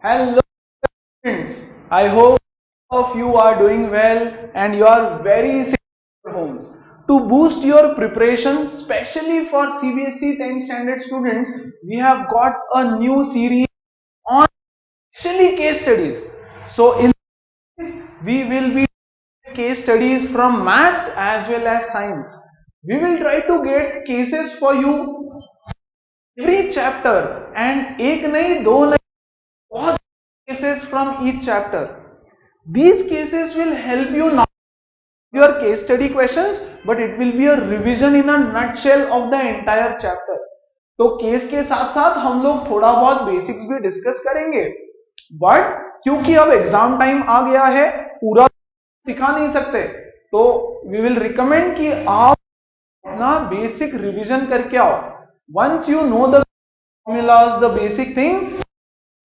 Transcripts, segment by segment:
Hello friends, I hope all of you are doing well and you are very safe in your homes. To boost your preparation, especially for CBSE 10th standard students, we have got a new series on especially case studies. So in this, we will be doing case studies from maths as well as science. We will try to get cases for you every chapter and एक नहीं दो नहीं बहुत cases from each chapter. These cases will help you not your case study questions, but it will be a revision in a nutshell of the entire chapter. तो case के साथ साथ हम लोग थोड़ा बहुत बेसिक्स भी डिस्कस करेंगे, बट क्योंकि अब एग्जाम टाइम आ गया है, पूरा सिखा नहीं सकते, तो वी विल रिकमेंड कि आप अपना बेसिक रिवीजन करके आओ. Once you know the formulas, the basic thing,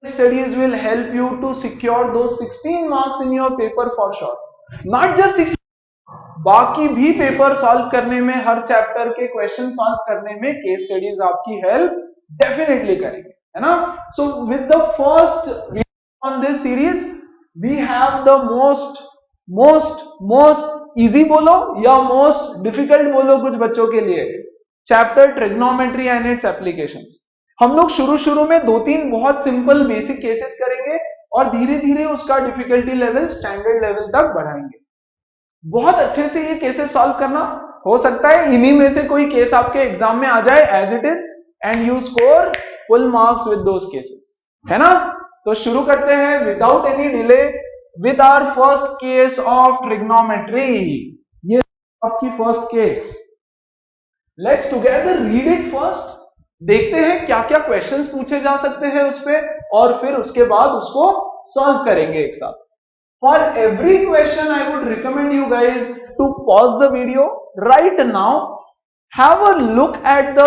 studies will help you to secure those 16 marks in your paper for sure. Not just 16, बाकी भी पेपर सॉल्व करने में, हर चैप्टर के क्वेश्चन सॉल्व करने में केस स्टडीज आपकी हेल्प डेफिनेटली करेंगे, है ना. So with the first video on this series we have the most easy बोलो या मोस्ट डिफिकल्ट बोलो कुछ बच्चों के लिए, chapter trigonometry and its applications. हम लोग शुरू में 2-3 बहुत सिंपल बेसिक केसेस करेंगे और धीरे धीरे उसका डिफिकल्टी लेवल स्टैंडर्ड लेवल तक बढ़ाएंगे. बहुत अच्छे से ये केसेस सॉल्व करना. हो सकता है इन्हीं में से कोई केस आपके एग्जाम में आ जाए as it is and you score full marks with those cases, है ना. तो शुरू करते हैं without any delay with our first case of trigonometry. ये आपकी first case. Let's together read it first. देखते हैं क्या क्या क्वेश्चंस पूछे जा सकते हैं उस पे और फिर उसके बाद उसको सॉल्व करेंगे एक साथ. For every question, I would recommend you guys to pause the video right now, have a look at the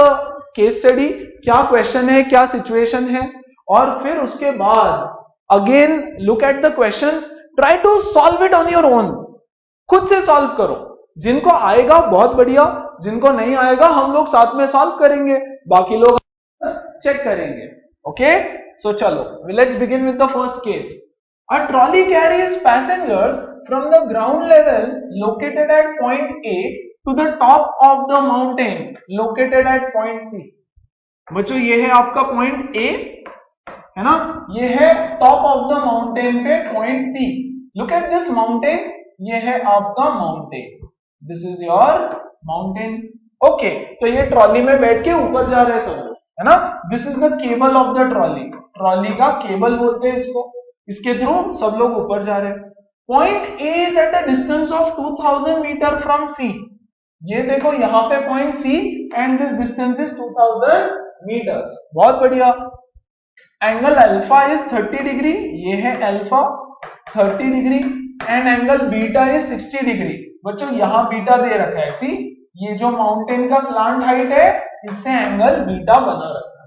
case study, क्या question है, क्या situation है, और फिर उसके बाद again look at the questions, try to solve it on your own. खुद से solve करो. जिनको आएगा बहुत बढ़िया, जिनको नहीं आएगा हम लोग साथ में solve करेंगे, बाकी लोग चेक करेंगे. Okay? So चलो, let's begin with the first case. A trolley carries passengers from the ground level located at point A to the top of the mountain located at point B. बच्चों ये है आपका point A, है ना. ये है top of the mountain पे point B. Look at this mountain. ये है आपका mountain. This is your mountain. Okay, तो ये ट्रॉली में बैठ के ऊपर जा रहे हैं सब लोग, है ना. This is the cable of the trolley. Trolley का केबल बोलते हैं इसको. इसके थ्रू सब लोग ऊपर जा रहे हैं. Point A is at a distance of 2000 metre from C. ये देखो यहां पे point C and this distance is 2000 metres. बहुत बढ़िया. Angle alpha is 30 degree. ये है alpha 30 degree and angle beta is 60 degree. बच्चों यहां बीटा दे रखा है. सी ये जो माउंटेन का स्लांट हाइट है इससे एंगल बीटा बना रखा है.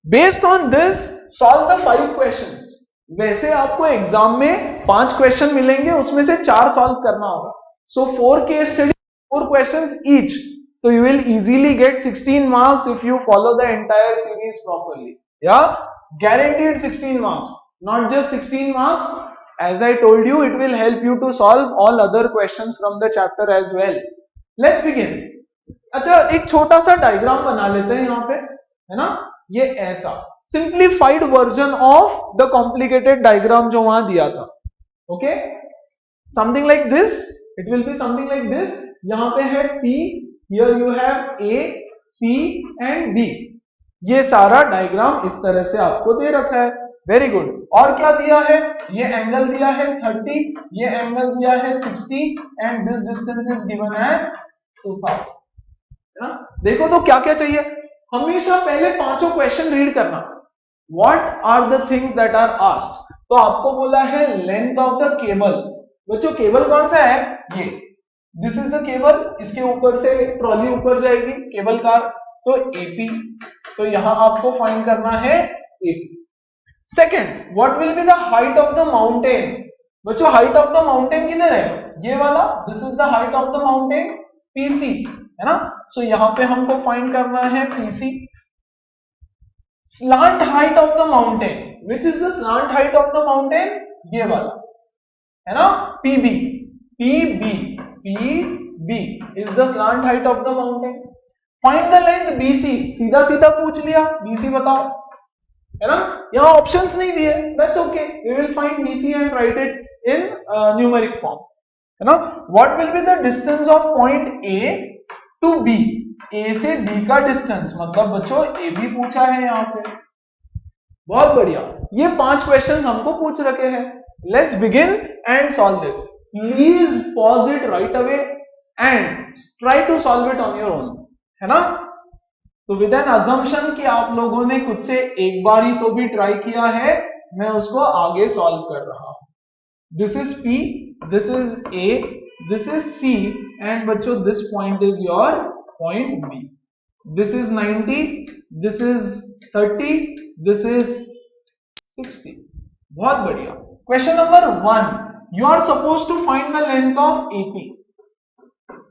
Based on this, solve the 5 questions. वैसे आपको एग्जाम में 5 क्वेश्चन मिलेंगे, उसमें से 4 सॉल्व करना होगा. So 4 case studies, 4 questions each. So you will easily get 16 marks if you follow the entire series properly. Yeah, guaranteed 16 marks. Not just 16 marks. As I told you, it will help you to solve all other questions from the chapter as well. Let's begin. अच्छा एक छोटा सा diagram बना लेते हैं यहाँ पे, है ना. ये ऐसा simplified version of the complicated diagram जो वहां दिया था. Okay, something like this. It will be something like this. यहां पे है P, here you have A, C and D. ये सारा डायग्राम इस तरह से आपको दे रखा है. Very good. और क्या दिया है, ये एंगल दिया है 30, ये एंगल दिया है 60 and this distance is given as 2000, है ना. देखो तो क्या क्या चाहिए. हमेशा पहले 5 क्वेश्चन रीड करना. What are the things that are asked. तो आपको बोला है लेंथ ऑफ द केबल. बच्चों केबल कौन सा है, ये दिस इज द केबल. इसके ऊपर से ट्रॉली ऊपर जाएगी केबल कार, तो AP. तो यहां आपको फाइंड करना है AP. Second, what will be the height of the mountain. बच्चों हाइट ऑफ द माउंटेन किधर है, ये वाला. This is the height of the mountain PC, है ना. सो यहां पे हमको फाइंड करना है PC. Slant height of the mountain. Which is the slant height of the mountain, ये वाला है ना, PB, PB, PB is the slant height of the mountain. Find the length BC, सीधा सीधा पूछ लिया, BC बताओ, है ना, यहाँ ऑप्शंस नहीं दिए, that's okay, we will find BC and write it in numeric form, है ना. What will be the distance of point A to B, A से B का डिस्टेंस, मतलब बच्चों AB पूछा है यहाँ पे. बहुत बढ़िया, ये 5 क्वेश्चंस हमको पूछ रखे हैं. Let's begin and solve this. Please pause it right away and try to solve it on your own, है ना. तो with an assumption कि आप लोगों ने खुद से एक बार ही तो भी ट्राई किया है, मैं उसको आगे सॉल्व कर रहा हूं. This is P, this is A, this is C, and बच्चों this point is your point B. This is 90, this is 30, this is 60. बहुत बढ़िया. Question number 1, you are suppose to find the length of AP.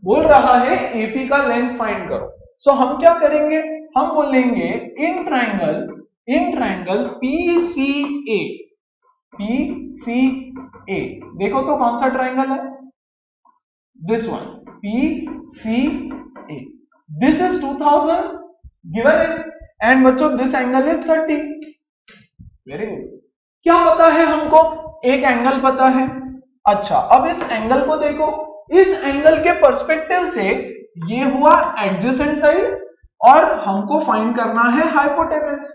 बोल रहा है AP का length find करो. सो हम क्या करेंगे, हम बोलेंगे इन ट्रायंगल PCA, PCA. देखो तो कौन सा ट्रायंगल है, this one, PCA. This is 2000 given in, and बच्चों this angle is 30. Very good. क्या पता है हमको, एक एंगल पता है. अच्छा, अब इस एंगल को देखो, इस एंगल के पर्सपेक्टिव से ये हुआ एडजेसेंट साइड और हमको फाइंड करना है हाइपोटेनस.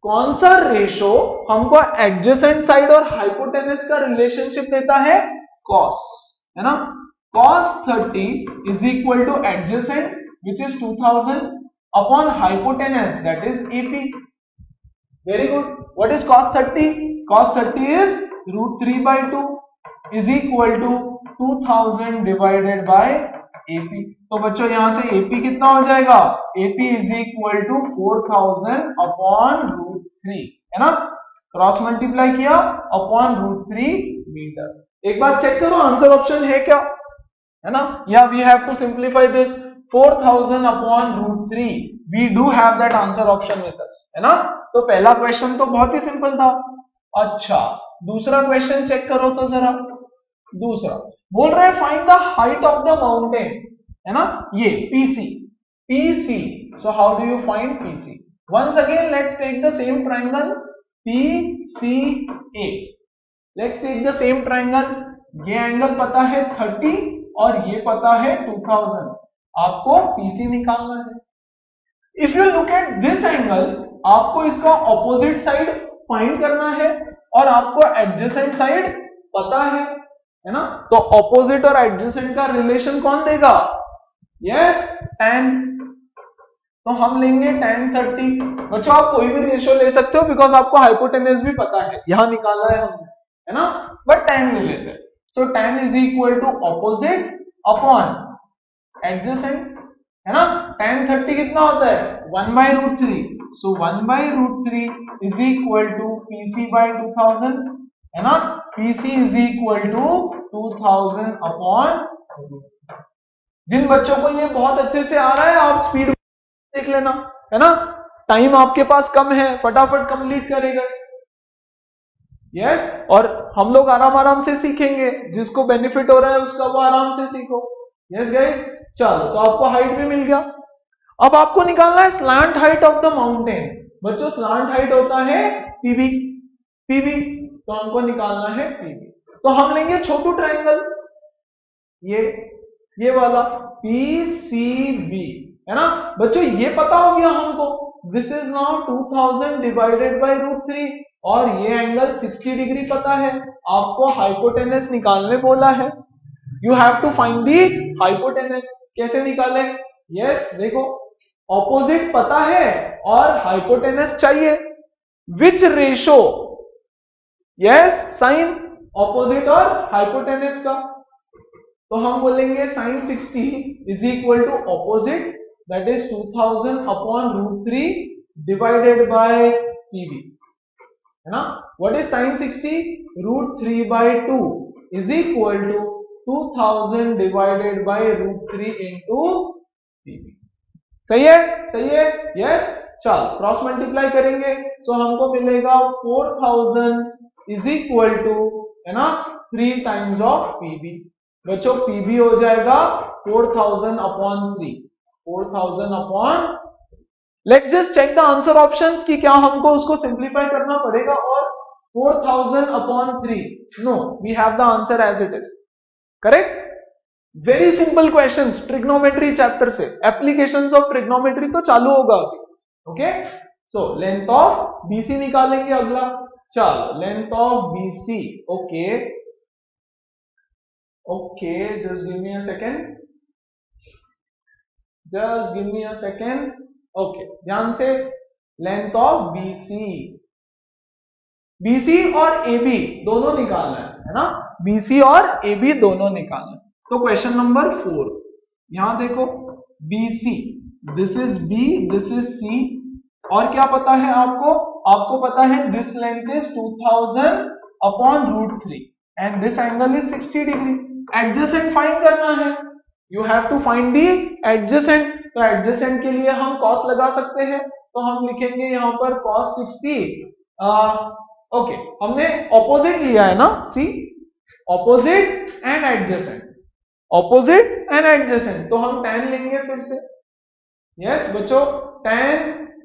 कौन सा रेशो हमको एडजेसेंट साइड और हाइपोटेनस का रिलेशनशिप देता है, कॉस, है ना. Cos 30 is equal two adjacent which is 2000 upon hypotenuse that is AP. Very good. What is cos 30? Cos 30 is √3 by 2 is equal to 2000 divided by AP. तो बच्चों यहां से AP कितना हो जाएगा, AP is equal to 4000 upon √3, है ना. Cross multiply किया अपॉन √3 मीटर. एक बार चेक करो आंसर ऑप्शन है क्या, है ना. या we have to simplify this. 4000 upon √3, we do have that answer option with us, है ना. तो पहला क्वेश्चन तो बहुत ही सिंपल था. अच्छा, दूसरा क्वेश्चन चेक करो तो जरा. दूसरा बोल रहा है find the height of the mountain, है ना, ये PC. So how do you find PC? Once again let's take the same triangle PCA. Let's take the same triangle. ये एंगल पता है 30 और ये पता है 2000. आपको PC निकालना है. If you look at this angle, आपको इसका ऑपोजिट साइड फाइंड करना है और आपको एडजेसेंट साइड पता है ना. तो ऑपोजिट और एडजेसेंट का रिलेशन कौन देगा, यस, tan. तो हम लेंगे tan 30. बच्चों आप कोई भी रेशियो ले सकते हो बिकॉज आपको हाइपोटेनस भी पता है, यहां निकाला है हमने, है ना, बट tan ले लेते हैं. So tan is equal to opposite upon adjacent, है ना. tan 30 कितना होता है, 1 by √3. So 1 by √3 is equal to PC by 2000, है ना. PC is equal to 2000 upon. जिन बच्चों को ये बहुत अच्छे से आ रहा है आप स्पीड देख लेना, है ना. टाइम आपके पास कम है, फटाफट कंप्लीट करेगा. यस, और हम लोग आराम से सीखेंगे. जिसको बेनिफिट हो रहा है उसका वो आराम से सीखो. यस गाइस, चलो तो आपको हाइट भी मिल गया. अब आपको निकालना है slant height of the mountain. बच्चों स्लांट हाइट होता है PB, तो हमको निकालना है PB. तो हम लेंगे छोटू ट्रायंगल, ये वाला PCB, है ना. बच्चों ये पता हो गया हमको, this is now 2000 divided by √3 और ये एंगल 60 डिग्री पता है. आपको हाइपोटेनस निकालने बोला है. You have to find the hypotenuse. कैसे निकाले, यस, देखो ऑपोजिट पता है और हाइपोटेनस चाहिए. Which ratio, yes, sine opposite और हाइपोटेनस का. तो हम बोलेंगे sine 60 is equal to opposite that is 2000 upon √3 divided by PB, है ना. What is sine 60, √3 by 2 is equal to 2000 divided by √3 into PB. सही है, यस. चल क्रॉस मल्टीप्लाई करेंगे सो हमको मिलेगा 4000 इज इक्वल टू, है ना, 3 टाइम्स ऑफ पीबी। बच्चों पीबी हो जाएगा 4000 upon 3, 4000 upon, let's just check the answer options कि क्या हमको उसको सिंप्लीफाई करना पड़ेगा और 4000 upon 3, no, we have the answer as it is, correct. Very simple questions trigonometry chapter से, एप्लीकेशंस ऑफ ट्रिग्नोमेट्री तो चालू होगा अभी, okay. So length of BC निकालेंगे अगला, चल length of BC, okay okay, just give me a second, just give me a second, okay, ध्यान से, लेंथ ऑफ बीसी, बीसी और एबी दोनों निकालना है ना, बीसी और एबी दोनों निकालना है। तो क्वेश्चन नंबर 4, यहां देखो, BC, this is B, this is C, और क्या पता है आपको, आपको पता है this length is 2000 upon √3 and this angle is 60 degree. Adjacent find करना है, you have to find the adjacent. तो एडजेसेंट के लिए हम कॉस लगा सकते हैं, तो हम लिखेंगे यहां पर cos 60, ओके, हमने ऑपोजिट लिया है ना, see, opposite and adjacent, opposite and adjacent, तो हम tan लेंगे फिर से, यस बच्चों, tan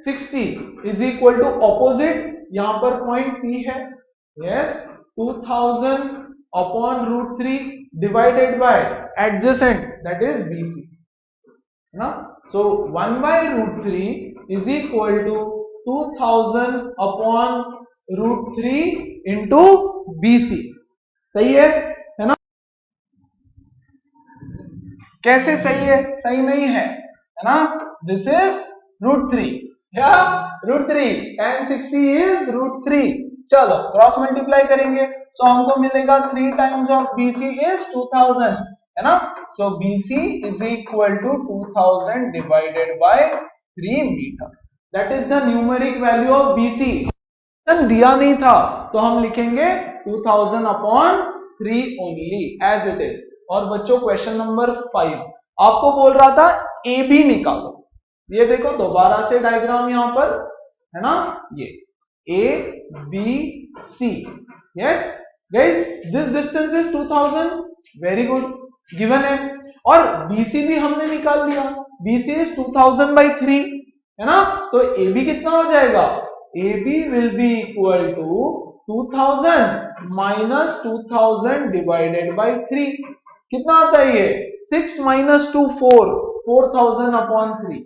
60 is equal to opposite, यहां पर पॉइंट P है, yes, 2000 upon √3 divided by adjacent that is BC, है ना। So 1/√3 is equal to 2000 upon √3 into BC, सही है ना। कैसे सही है, सही नहीं है ना, दिस इज √3, या √3, tan 60 इज √3, चलो क्रॉस मल्टीप्लाई करेंगे, सो हमको मिलेगा 3 टाइम्स ऑफ BC इज 2000, है ना। So BC is equal to 2000 divided by 3 metre, that is the numeric value of BC। दिया नहीं था तो हम लिखेंगे 2000 upon 3 only as it is. और बच्चों क्वेश्चन नंबर 5 आपको बोल रहा था AB निकालो, ये देखो दोबारा से डायग्राम यहां पर, है ना, ये ABC, yes guys, this distance is 2000, very good, given है, और BC भी हमने निकाल लिया, BC इज 2000/3, है ना। तो AB कितना हो जाएगा, AB will be equal to 2000 minus 2000 divided by 3, कितना आता है ये, 6 minus 2 4, 4000 upon 3,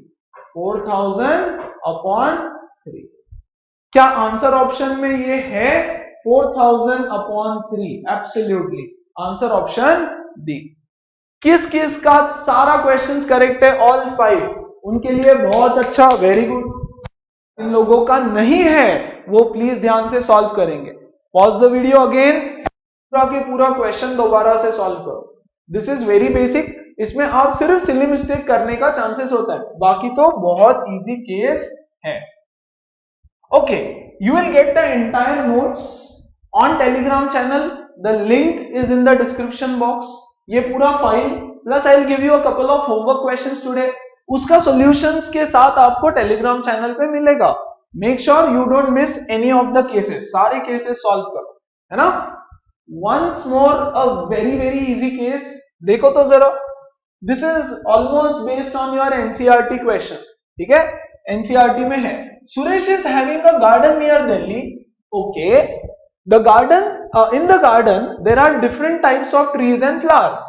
4000 upon 3, क्या आंसर ऑप्शन में ये है 4000 upon 3, absolutely answer option D. किस किस का सारा क्वेश्चंस करेक्ट है, ऑल 5, उनके लिए बहुत अच्छा, वेरी गुड। इन लोगों का नहीं है वो प्लीज ध्यान से सॉल्व करेंगे, पॉज द वीडियो अगेन, पूरा के पूरा क्वेश्चन दोबारा से सॉल्व करो, दिस इज वेरी बेसिक, इसमें आप सिर्फ सिली मिस्टेक करने का चांसेस होता है, बाकी तो बहुत इजी केस है। Okay, you will get the entire notes on Telegram channel, the link is in the description box, ये पूरा file plus I will give you a couple of homework questions today, उसका solutions के साथ आपको Telegram channel पे मिलेगा। Make sure you don't miss any of the cases, सारे cases solve करो, है ना। Once more a very very easy case, देखो तो जरा, this is almost based on your NCERT question, ठीक है, एनसीईआरटी में है, Suresh is having a garden near Delhi, okay, the garden, in the garden there are different types of trees and flowers,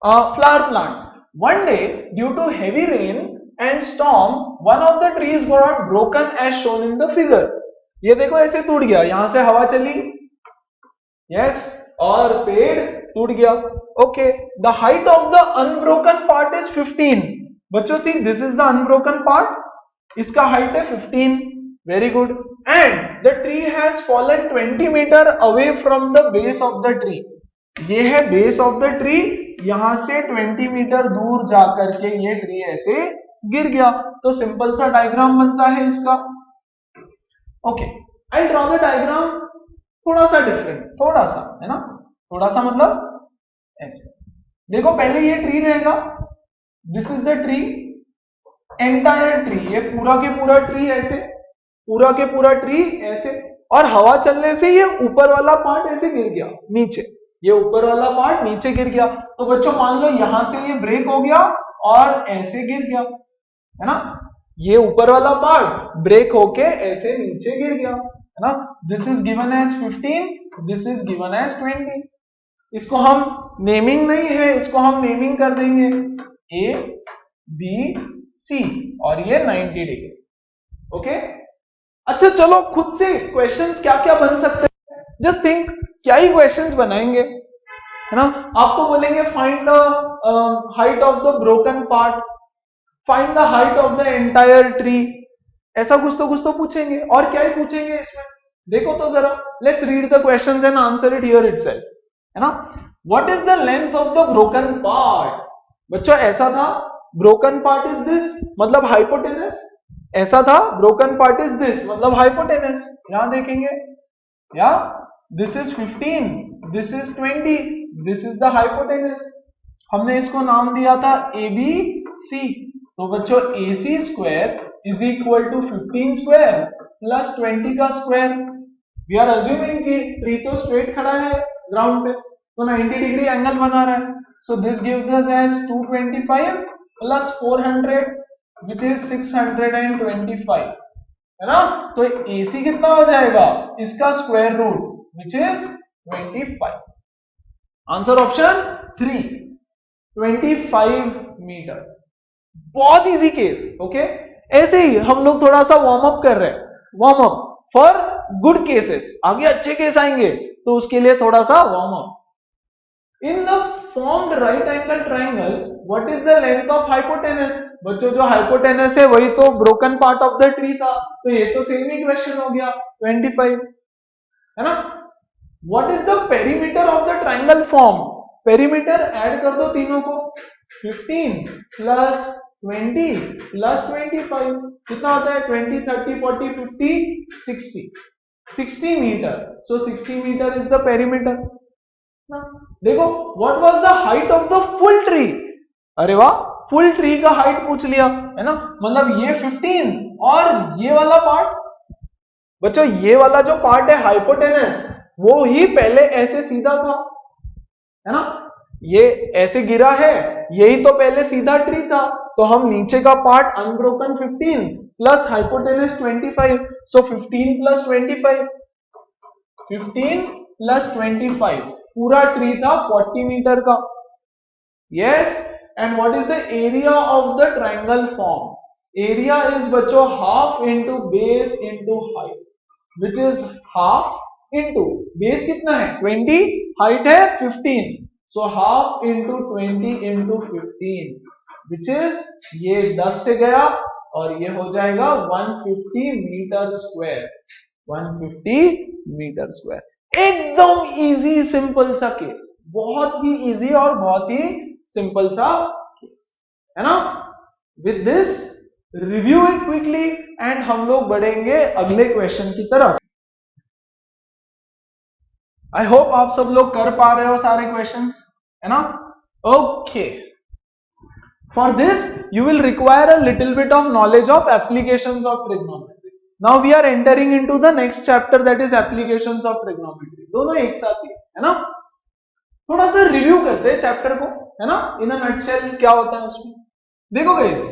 flower plants. One day due to heavy rain and storm one of the trees got broken as shown in the figure, ये देखो ऐसे टूट गया, यहां से हवा चली, yes, और पेड़ टूट गया, okay, the height of the unbroken part is 15, बच्चों see this is the unbroken part, इसका हाइट है 15, very good, and the tree has fallen 20 meter away from the base of the tree, ये है base of the tree, यहां से 20 metre दूर जाकर के ये ट्री ऐसे गिर गया, तो सिंपल सा डायग्राम बनता है इसका। Okay, I draw the diagram थोड़ा सा डिफरेंट, थोड़ा सा, है ना, थोड़ा सा मतलब ऐसे, देखो पहले ये ट्री रहेगा, this is the tree, entire tree, ये पूरा के पूरा ट्री ऐसे, पूरा के पूरा ट्री ऐसे, और हवा चलने से ये ऊपर वाला पार्ट ऐसे गिर गया नीचे, ये ऊपर वाला पार्ट नीचे गिर गया। तो बच्चों मान लो यहां से ये ब्रेक हो गया और ऐसे गिर गया, है ना, ये ऊपर वाला पार्ट ब्रेक होके ऐसे नीचे गिर गया, है ना। This is given as 15, this is given as 20। इसको हम नेमिंग नहीं है, इसको हम नेमिंग कर देंगे ए बी सी, और ये 90 डिग्री। ओके, अच्छा चलो खुद से क्वेश्चंस क्या क्या बन सकते हैं, जस्ट थिंक, क्या ही क्वेश्चंस बनाएंगे, है ना। आपको बोलेंगे find the height of the broken part, find the height of the entire tree, ऐसा कुछ तो पूछेंगे। और क्या ही पूछेंगे इसमें, देखो तो जरा, let's read the questions and answer it here itself, है ना। What is the length of the broken part, बच्चों ऐसा था, ब्रोकन पार्ट इज दिस मतलब हाइपोटेनस, ऐसा था, ब्रोकन पार्ट इज दिस मतलब हाइपोटेनस। यहां देखेंगे, या this is 15, this is 20, this is the hypotenuse. हमने इसको नाम दिया था ए बी सी। तो बच्चों A C square is equal to 15 square plus 20 का स्क्वायर। वी आर अज्यूमिंग कि ट्री तो स्ट्रेट खड़ा है ग्राउंड पे, तो 90 डिग्री एंगल बना रहा है। So this gives us as 225 plus 400 which is 625, है ना। तो AC कितना हो जाएगा, इसका square root which is 25। Answer option 3, 25 metre. बहुत इजी केस। ओके, ऐसे ही हम लोग थोड़ा सा वार्म अप कर रहे हैं, warm up for good cases, आगे अच्छे केस आएंगे तो उसके लिए थोड़ा सा warm up. In the formed right angle triangle what is the length of hypotenuse, बच्चों जो हाइपोटेनस है वही तो broken part of the tree था, तो ये तो सेम ही क्वेश्चन हो गया 25, है ना। What is the perimeter of the triangle form, perimeter add कर दो तीनों को, 15 प्लस 20 प्लस 25 कितना होता है, 20 30 40 50 60, 60 metre. So 60 metre is the perimeter. देखो what was the height of the full tree, अरे वाह, फुल ट्री का हाइट पूछ लिया, है ना। मतलब ये 15 और ये वाला पार्ट, बच्चों ये वाला जो पार्ट है हाइपोटेनस, वो ही पहले ऐसे सीधा था, है ना, ये ऐसे गिरा है, यही तो पहले सीधा ट्री था। तो हम नीचे का part unbroken 15 plus hypotenuse 25, so 15 plus 25, 15 plus 25, पूरा ट्री था 40 मीटर का। Yes, and what is the area of the triangle form, area is बच्चों half into base into height, which is half into base कितना है 20, height है 15, so half into 20 into 15 which is, ये 10 से गया और ये हो जाएगा 150 मीटर स्क्वायर, 150 मीटर स्क्वायर। एकदम इजी सिंपल सा केस, बहुत ही इजी और बहुत ही सिंपल सा केस, है ना। With this review it quickly and हम लोग बढ़ेंगे अगले क्वेश्चन की तरफ। आई होप आप सब लोग कर पा रहे हो सारे क्वेश्चंस, है ना। Okay, for this you will require a little bit of knowledge of applications of trigonometry. Now we are entering into the next chapter, that is applications of trigonometry. दोनों एक साथ ही, है ना। थोड़ा सा रिव्यू करते हैं चैप्टर को, है ना, इन अ नटशेल क्या होता है उसमें। देखो गाइस,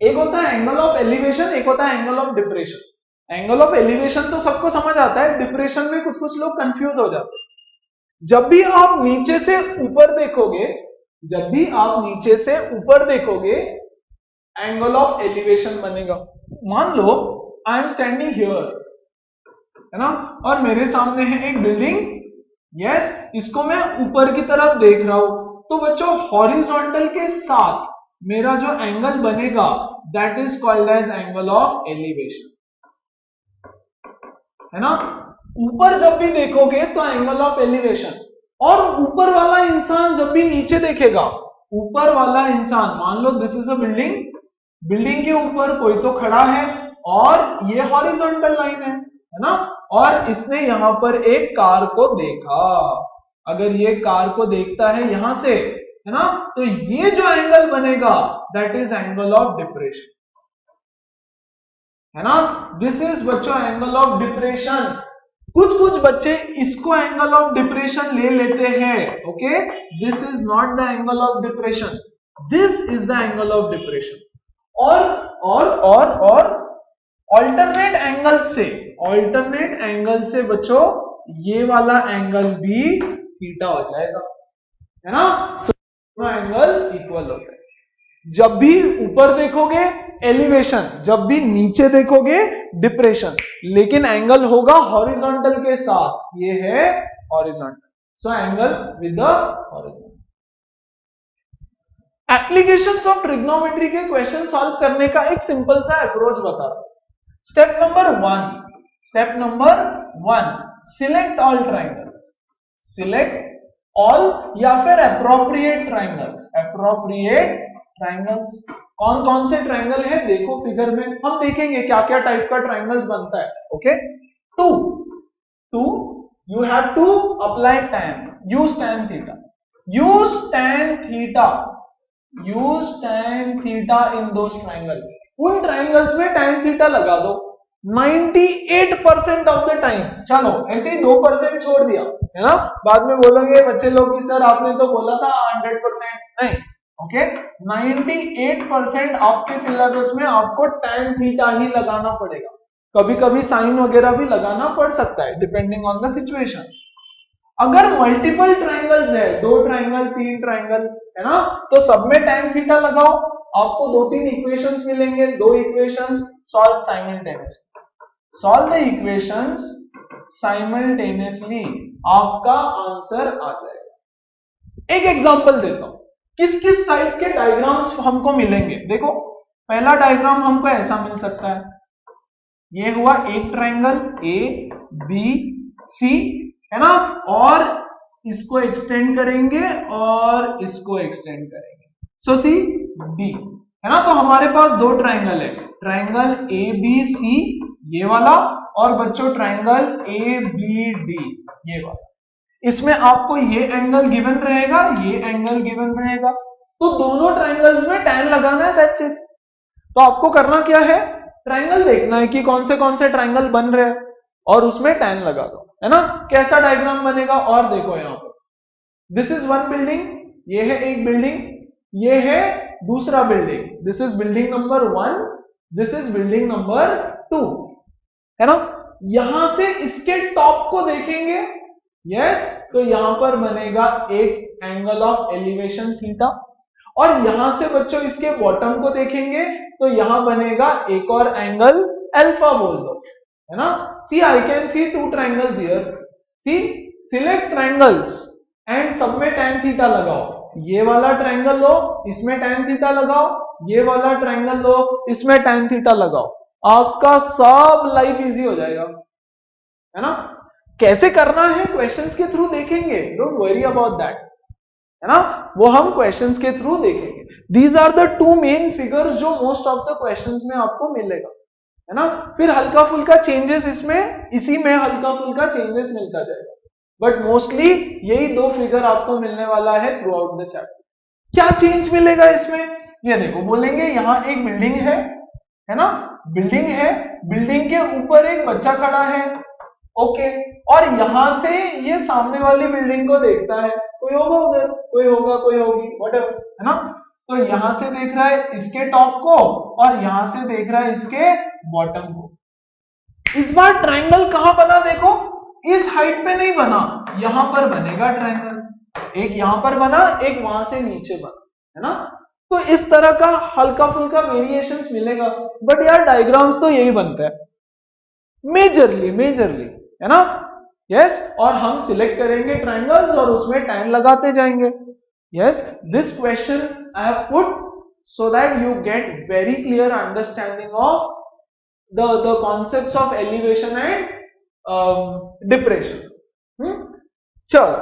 एक होता है एंगल ऑफ एलिवेशन, एक होता है angle of depression. Angle of elevation तो सबको समझ आता है, डिप्रेशन में कुछ कुछ लोग कंफ्यूज हो जाते हैं। जब भी आप नीचे से ऊपर देखोगे, जब भी आप नीचे से ऊपर देखोगे एंगल ऑफ एलिवेशन बनेगा। मान लो आई एम स्टैंडिंग हियर, है ना, और मेरे सामने है एक बिल्डिंग, यस, इसको मैं ऊपर की तरफ देख रहा हूं, तो बच्चों हॉरिजॉन्टल के साथ मेरा जो एंगल बनेगा that is called as angle of elevation, है ना। ऊपर जब भी देखोगे तो एंगल ऑफ एलिवेशन, और ऊपर वाला इंसान जब भी नीचे देखेगा, ऊपर वाला इंसान, मान लो this is a building, building के ऊपर कोई तो खड़ा है और ये हॉरिजॉन्टल लाइन है ना, और इसने यहां पर एक कार को देखा। अगर ये कार को देखता है यहां से, है ना। तो ये जो एंगल बनेगा that is angle of depression, है ना। दिस इज बच्चों एंगल ऑफ डिप्रेशन। कुछ कुछ बच्चे इसको एंगल ऑफ डिप्रेशन ले लेते हैं, okay. This is not the angle of depression, this is the angle of depression. और ऑल्टरनेट एंगल से बच्चों ये वाला एंगल भी थीटा हो जाएगा, है ना। दोनों एंगल इक्वल होते हैं। जब भी ऊपर देखोगे एलिवेशन, जब भी नीचे देखोगे डिप्रेशन, लेकिन एंगल होगा हॉरिजॉन्टल के साथ, ये है horizontal, so angle with the horizontal. Applications of trigonometry के क्वेश्चन सॉल्व करने का एक सिंपल सा अप्रोच बता दो। Step number one, select all triangles, select all या फिर अप्रोप्रिएट ट्राइंगल्स। कौन कौन से ट्राइंगल है देखो फिगर में, हम देखेंगे क्या क्या टाइप का ट्राइंगल्स बनता है, okay. To you have to apply tan, use tan theta in those triangle. उन ट्राइंगल्स में tan थीटा लगा दो 98% ऑफ द टाइम्स। चलो ऐसे ही 2% छोड़ दिया, है ना। बाद में बोलोगे बच्चे लोग कि सर आपने तो बोला था 100%, नहीं, ओके। 98% आपके सिलेबस में आपको tan थीटा ही लगाना पड़ेगा। कभी कभी साइन वगैरह भी लगाना पड़ सकता है डिपेंडिंग ऑन द सिचुएशन। अगर मल्टीपल ट्राइंगल्स है, 2 ट्राइंगल 3 ट्राइंगल, है ना, तो सब में tan थीटा लगाओ, आपको 2-3 इक्वेशंस मिलेंगे, 2 equations solve the equations simultaneously, आपका आंसर आ जाएगा। एक एग्जांपल देता हूं, किस किस टाइप के डायग्राम्स हमको मिलेंगे। देखो पहला डायग्राम हमको ऐसा मिल सकता है, ये हुआ एक ट्राइंगल ए बी सी, है ना, और इसको एक्सटेंड करेंगे और इसको एक्सटेंड करेंगे, सो सी डी, है ना। तो हमारे पास 2 ट्राइंगल है, ट्राइंगल ए बी सी ये वाला, और बच्चों ट्राइंगल ए बी डी ये वाला। इसमें आपको ये एंगल गिवन रहेगा, ये एंगल गिवन रहेगा, तो दोनों ट्राइंगल्स में tan लगाना है, दैट्स इट। तो आपको करना क्या है, ट्राइंगल देखना है कि कौन से ट्राइंगल बन रहे हैं और उसमें tan लगा दो, है ना। कैसा डायग्राम बनेगा, और देखो यहां पर दिस इज वन बिल्डिंग, ये है एक बिल्डिंग, ये है दूसरा building, this is building number 1, this is building number 2, है ना। यहां से इसके टॉप को देखेंगे, यस, तो यहां पर बनेगा एक एंगल ऑफ एलिवेशन थीटा, और यहां से बच्चों इसके बॉटम को देखेंगे तो यहां बनेगा एक और एंगल अल्फा बोल दो, है ना। See I can see 2 triangles here, see select triangles and सब में tan थीटा लगाओ, ये वाला ट्राइंगल लो इसमें tan थीटा लगाओ, ये वाला ट्राइंगल लो इसमें tan थीटा लगाओ, आपका सब लाइफ इजी हो जाएगा, है ना। कैसे करना है क्वेश्चंस के थ्रू देखेंगे, डोंट वरी अबाउट दैट, है ना, वो हम क्वेश्चंस के थ्रू देखेंगे। These are the 2 main figures जो मोस्ट ऑफ द क्वेश्चंस में आपको मिलेगा, है ना। फिर हल्का फुल्का चेंजेस इसमें, इसी में हल्का फुल्का चेंजेस मिलता जाएगा, बट मोस्टली यही 2 फिगर आपको मिलने वाला है थ्रू आउट द चैप्टर। क्या चेंज मिलेगा इसमें, ये देखो, बोलेंगे यहां एक बिल्डिंग है ना, बिल्डिंग है, बिल्डिंग के ऊपर एक बच्चा खड़ा है, ओके, और यहां से ये सामने वाली बिल्डिंग को देखता है, कोई होगा उधर, कोई होगा, कोई होगी, व्हाटएवर, है ना। तो यहां से देख रहा है इसके टॉप को और यहां से देख रहा है इसके बॉटम को। इस बार ट्रायंगल कहां बना देखो, इस हाइट पे नहीं बना, यहां पर बनेगा ट्रायंगल, एक यहां पर बना, एक वहां से नीचे बना, है ना। तो इस तरह का हल्का फुल्का वेरिएशंस मिलेगा, बट यार डायग्राम्स तो यही बनता है मेजरली, है ना। यस, और हम सिलेक्ट करेंगे ट्रायंगल्स और उसमें tan लगाते जाएंगे। Yes, this question I have put so that you get very clear understanding of the concepts of elevation and depression. चलो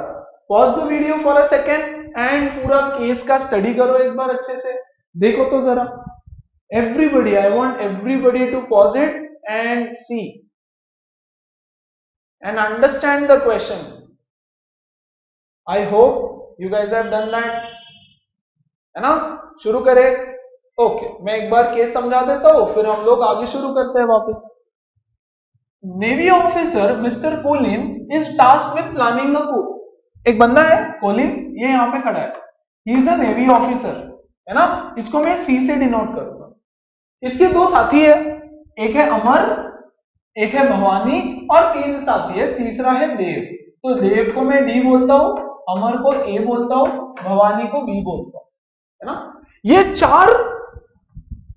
pause the video for a second and पूरा case का study करो एक बार अच्छे से, देखो तो जरा everybody, I want everybody to pause it and see and understand the question. I hope you guys have done that. है ना। शुरू करें। ओके, मैं एक बार केस समझा देता हूं, फिर हम लोग आगे शुरू करते हैं वापस। Navy officer mister Colin is task with planning the coup। एक बंदा है कोलिन, ये यहां पे खड़ा है, he is a navy officer, है ना। इसको मैं सी से डिनोट करूंगा। इसके दो साथी है, एक है अमर, एक है भवानी, और तीन साथी है, तीसरा है देव। तो देव को मैं डी बोलता हूं, अमर को ए बोलता हूं, भवानी को बी बोलता हूं, है ना। ये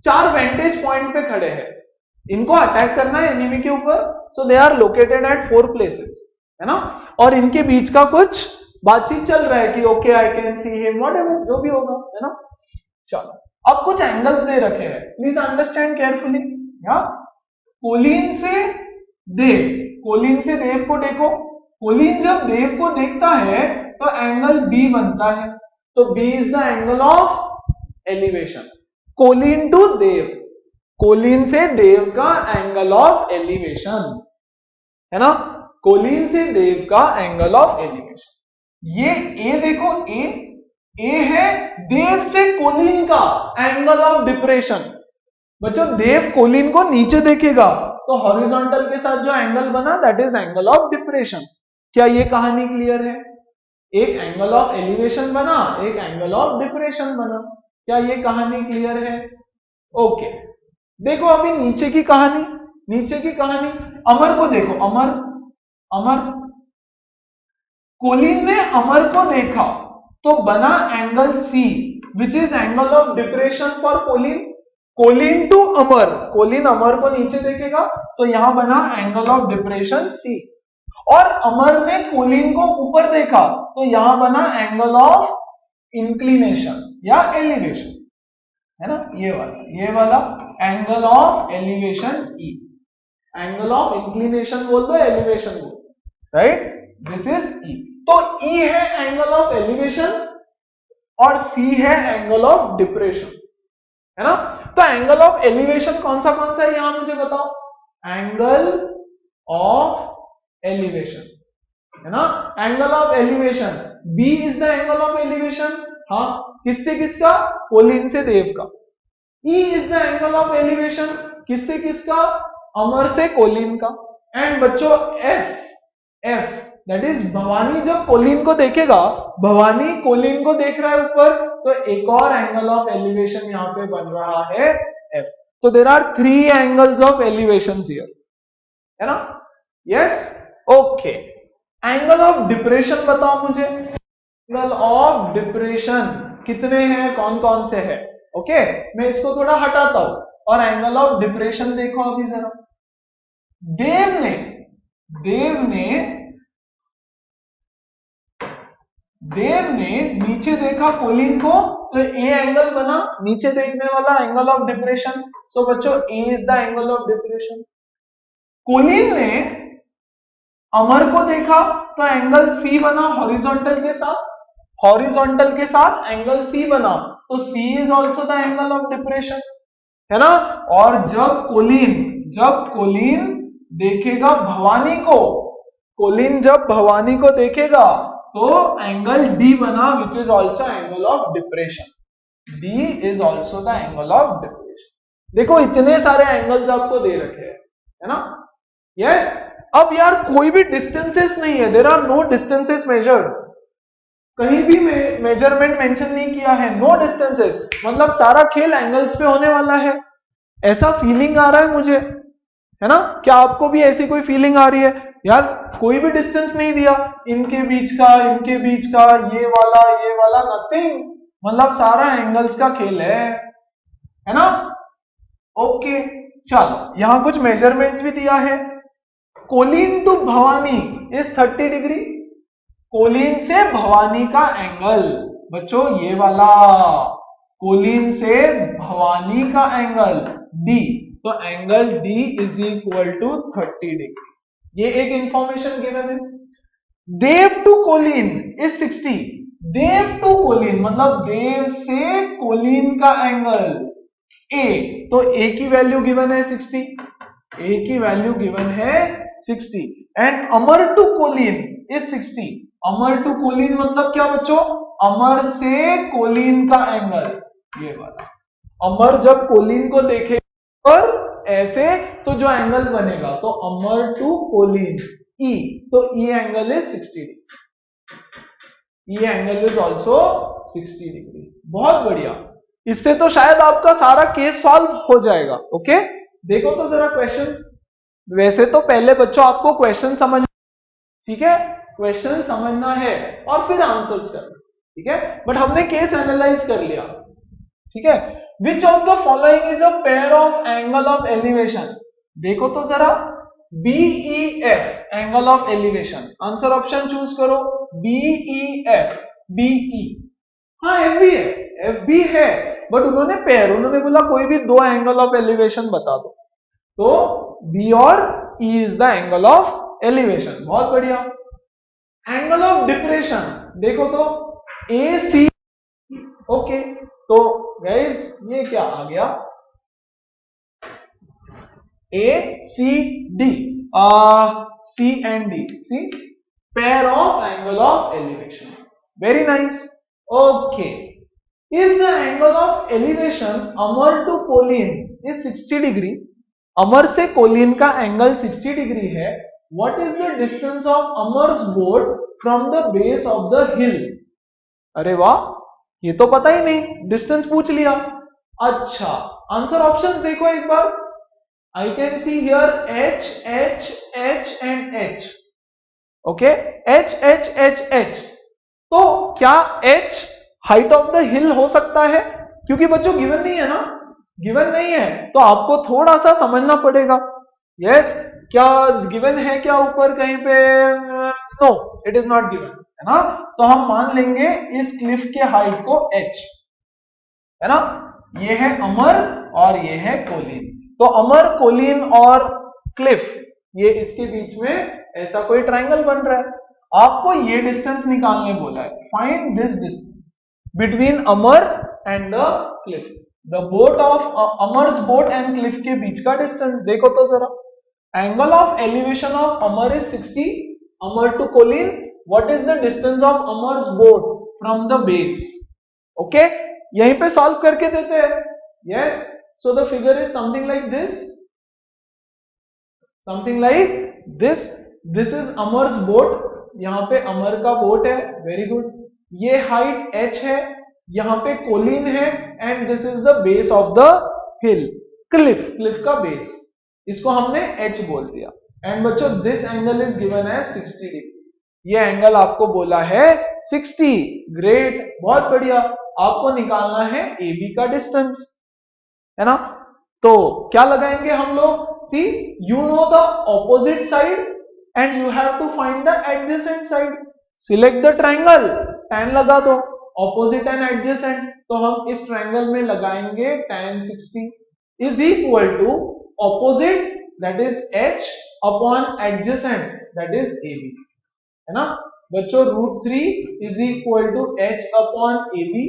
चार वेंटेज पॉइंट पे खड़े हैं, इनको अटैक करना है एनिमी के ऊपर, so they are located at 4 places, है ना। और इनके बीच का कुछ बातचीत चल रहा है कि okay I can see him, whatever जो भी होगा, है ना। चलो, अब कुछ एंगल्स दे रखे हैं, प्लीज अंडरस्टैंड केयरफुली। या कोलिन से देव, कोलिन से देव को देखो, कोलिन जब देव को देखता है तो एंगल बी बनता है, तो B is the angle of elevation. Colin to Dev, Colin से देव का एंगल ऑफ एलिवेशन, है ना। कोलिन से देव का एंगल ऑफ एलिवेशन। ये ए देखो, ए है देव से कोलिन का एंगल ऑफ डिप्रेशन। बच्चों, देव कोलिन को नीचे देखेगा तो हॉरिजॉन्टल के साथ जो एंगल बना that is angle of depression. क्या ये कहानी क्लियर है? एक एंगल ऑफ एलिवेशन बना, एक एंगल ऑफ डिप्रेशन बना। क्या ये कहानी क्लियर है? ओके, देखो अभी नीचे की कहानी, नीचे की कहानी अमर को देखो, अमर कोलिन ने अमर को देखा तो बना angle C which is angle of depression for Colin. Colin to Amar, Colin Amar को नीचे देखेगा तो यहां बना एंगल ऑफ डिप्रेशन सी, और अमर ने कोलिन को ऊपर देखा तो यहां बना एंगल ऑफ इंक्लिनेशन या एलिवेशन, है ना। ये वाला angle of elevation E, angle of inclination बोल दो, एलिवेशन बोल दो, राइट, दिस इज ई। तो ई है एंगल ऑफ एलिवेशन और सी है एंगल ऑफ डिप्रेशन, है ना। तो एंगल ऑफ एलिवेशन कौन सा है यहां मुझे बताओ, एंगल ऑफ एलिवेशन, है ना। Angle of elevation B is the angle of elevation, हाँ, किससे किसका, कोलिन से देव का। E is the angle of elevation, किससे किसका, अमर से कोलिन का। एंड बच्चों एफ दैट इज भवानी जब कोलिन को देखेगा, भवानी कोलिन को देख रहा है ऊपर, तो एक और एंगल ऑफ एलिवेशन यहां पे बन रहा है एफ। तो there are 3 angles of elevation here, है ना। Yes, okay. Angle of depression बताओ मुझे, एंगल ऑफ डिप्रेशन कितने हैं, कौन कौन से है? ओके, मैं इसको थोड़ा हटाता हूं और एंगल ऑफ डिप्रेशन देखो अभी जरा। देव ने नीचे देखा कोलिन को तो ए एंगल बना, नीचे देखने वाला एंगल ऑफ डिप्रेशन। सो बच्चों A is the angle of depression. Colin ने अमर को देखा तो एंगल सी बना हॉरिजॉन्टल के साथ, हॉरिजॉन्टल के साथ एंगल सी बना, तो C is also the angle of depression, है ना। और जब कोलिन देखेगा भवानी को, कोलिन जब भवानी को देखेगा तो एंगल डी बना which is also angle of depression, D is also the angle of depression. देखो इतने सारे एंगल्स आपको दे रखे हैं, है ना। यस, अब यार कोई भी डिस्टेंसेस नहीं है, there are no distances measured, कहीं भी मेजरमेंट मेंशन नहीं किया है, नो डिस्टेंसेस, मतलब सारा खेल एंगल्स पे होने वाला है, ऐसा फीलिंग आ रहा है मुझे, है ना। क्या आपको भी ऐसी कोई फीलिंग आ रही है? यार कोई भी डिस्टेंस नहीं दिया, इनके बीच का, ये वाला नथिंग, मतलब सारा एंगल्स का खेल है ना। ओके, चलो यहां कुछ मेजरमेंट्स भी दिया है। Colin to Bhavani is 30 degree, Colin से भवानी का एंगल, बच्चों ये वाला कोलिन से भवानी का एंगल डी, तो angle D is equal to 30 degree. ये एक इंफॉर्मेशन गिवन है। Dev to Colin is 60, Dev to Colin मतलब देव से कोलिन का एंगल ए, तो ए की वैल्यू गिवन है 60, ए की वैल्यू गिवन है 60 and Amar to Colin is 60। Amar to Colin मतलब क्या बच्चों, अमर से कोलिन का एंगल, ये वाला। अमर जब कोलिन को देखेगा और ऐसे, तो जो एंगल बनेगा, तो अमर टू कोलिन ई, तो E angle is 60 degree. E angle is also 60 degree. बहुत बढ़िया, इससे तो शायद आपका सारा केस सॉल्व हो जाएगा। ओके, देखो तो जरा क्वेश्चंस। वैसे तो पहले बच्चों आपको क्वेश्चन समझ, ठीक है, क्वेश्चन समझना है और फिर आंसर्स करना, ठीक है, बट हमने केस एनालाइज कर लिया, ठीक है। Which of the following is a pair of angle of elevation? देखो तो जरा, BEF angle of elevation, answer option choose करो, BEF, BE। हाँ FB है, FB है, बट उन्होंने पेयर, उन्होंने बोला कोई भी दो एंगल ऑफ एलिवेशन बता दो, तो B और E is the angle of elevation. बहुत बढ़िया। एंगल ऑफ डिप्रेशन देखो तो AC, ओके, तो गाइस ये क्या आ गया, ACD, C and D, see, pair of angle of elevation. Very nice. Okay, if the angle of elevation Amar to Colleen is 60 degree, अमर से Colin का एंगल 60 डिग्री है, what is the distance of Amar's boat from the base of the hill? अरे वाह, ये तो पता ही नहीं, distance पूछ लिया। अच्छा, आंसर ऑप्शंस देखो एक बार। I can see here H, H, H and H. Okay, H, H, H, H. तो क्या H हाइट ऑफ द हिल हो सकता है? क्योंकि बच्चों गिवन नहीं है ना, गिवन नहीं है, तो आपको थोड़ा सा समझना पड़ेगा। यस, क्या गिवन है क्या ऊपर कहीं पे? No, it is not given, है ना। तो हम मान लेंगे इस क्लिफ के हाइट को H, है ना। ये है अमर और ये है कोलिन, तो अमर, कोलिन और क्लिफ, ये इसके बीच में ऐसा कोई ट्रायंगल बन रहा है। आपको ये डिस्टेंस निकालने बोला है, find this distance between Amar and the cliff, the boat of Amar's boat and cliff के बीच का डिस्टेंस। देखो तो जरा, angle of elevation of Amar is 60, Amar to Colin, what is the distance of Amar's boat from the base? Okay, यहीं पे solve करके देते हैं। Yes, so the figure is something like this, something like this. This is Amar's boat, यहां पे अमर का boat है, very good. ये हाइट H है, यहां पे कोलिन है, and this is the base of the hill, cliff, cliff का बेस, इसको हमने H बोल दिया। एंड बच्चों this angle is given as 60 degree, ये एंगल आपको बोला है 60। ग्रेट, बहुत बढ़िया। आपको निकालना है AB का डिस्टेंस, है ना। तो क्या लगाएंगे हम लोग? See, you know the opposite side and you have to find the adjacent side. Select the triangle, tan लगा दो, ऑपोजिट एंड एडजेसेंट, तो हम इस ट्रायंगल में लगाएंगे tan 60 is equal to opposite that is H upon adjacent that is AB, है ना बच्चों। √3 is equal to H upon AB।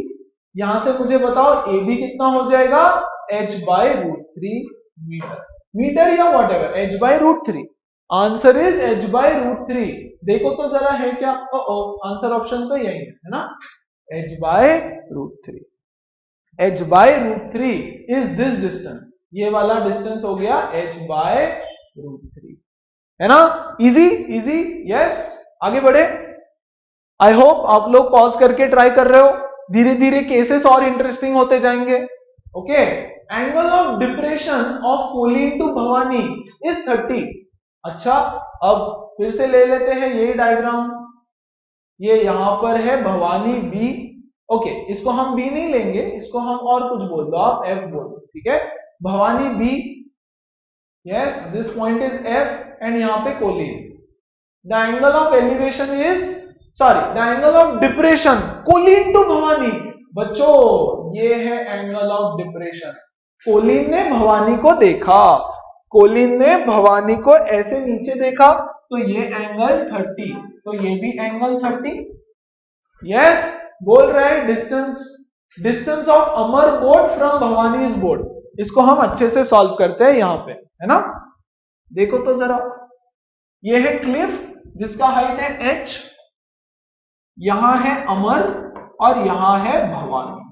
यहां से मुझे बताओ AB कितना हो जाएगा? H by √3 मीटर, मीटर या what ever, H by √3। Answer is H by √3। देखो तो जरा है क्या? आंसर ऑप्शन तो यही है ना, H by √3। H by √3 is this distance, ये वाला डिस्टेंस हो गया H by √3, है ना। Easy easy, yes. आगे बढ़े। आई होप आप लोग पॉज करके ट्राई कर रहे हो, धीरे धीरे केसेस और इंटरेस्टिंग होते जाएंगे। Okay, angle of depression of Colin to Bhavani is 30। अच्छा, अब फिर से ले लेते हैं यही डायग्राम, ये यहां पर है भवानी B। ओके, इसको हम B नहीं लेंगे, इसको हम और कुछ बोल दो, आप F बोल दो, ठीक है। Bhavani B, yes, this point is F and यहां पे Colin. The angle of elevation is, sorry, the angle of depression Colin to Bhavani. बच्चों ये है एंगल ऑफ डिप्रेशन, कोलिन ने भवानी को देखा, कोलिन ने भवानी को ऐसे नीचे देखा, तो ये एंगल 30, तो ये भी एंगल 30। यस, बोल रहे हैं distance, distance of Amar boat from Bhavani is boat. इसको हम अच्छे से सॉल्व करते हैं यहां पे, है ना। देखो तो जरा, ये है क्लिफ जिसका हाइट है H, यहां है अमर, और यहां है भवानी।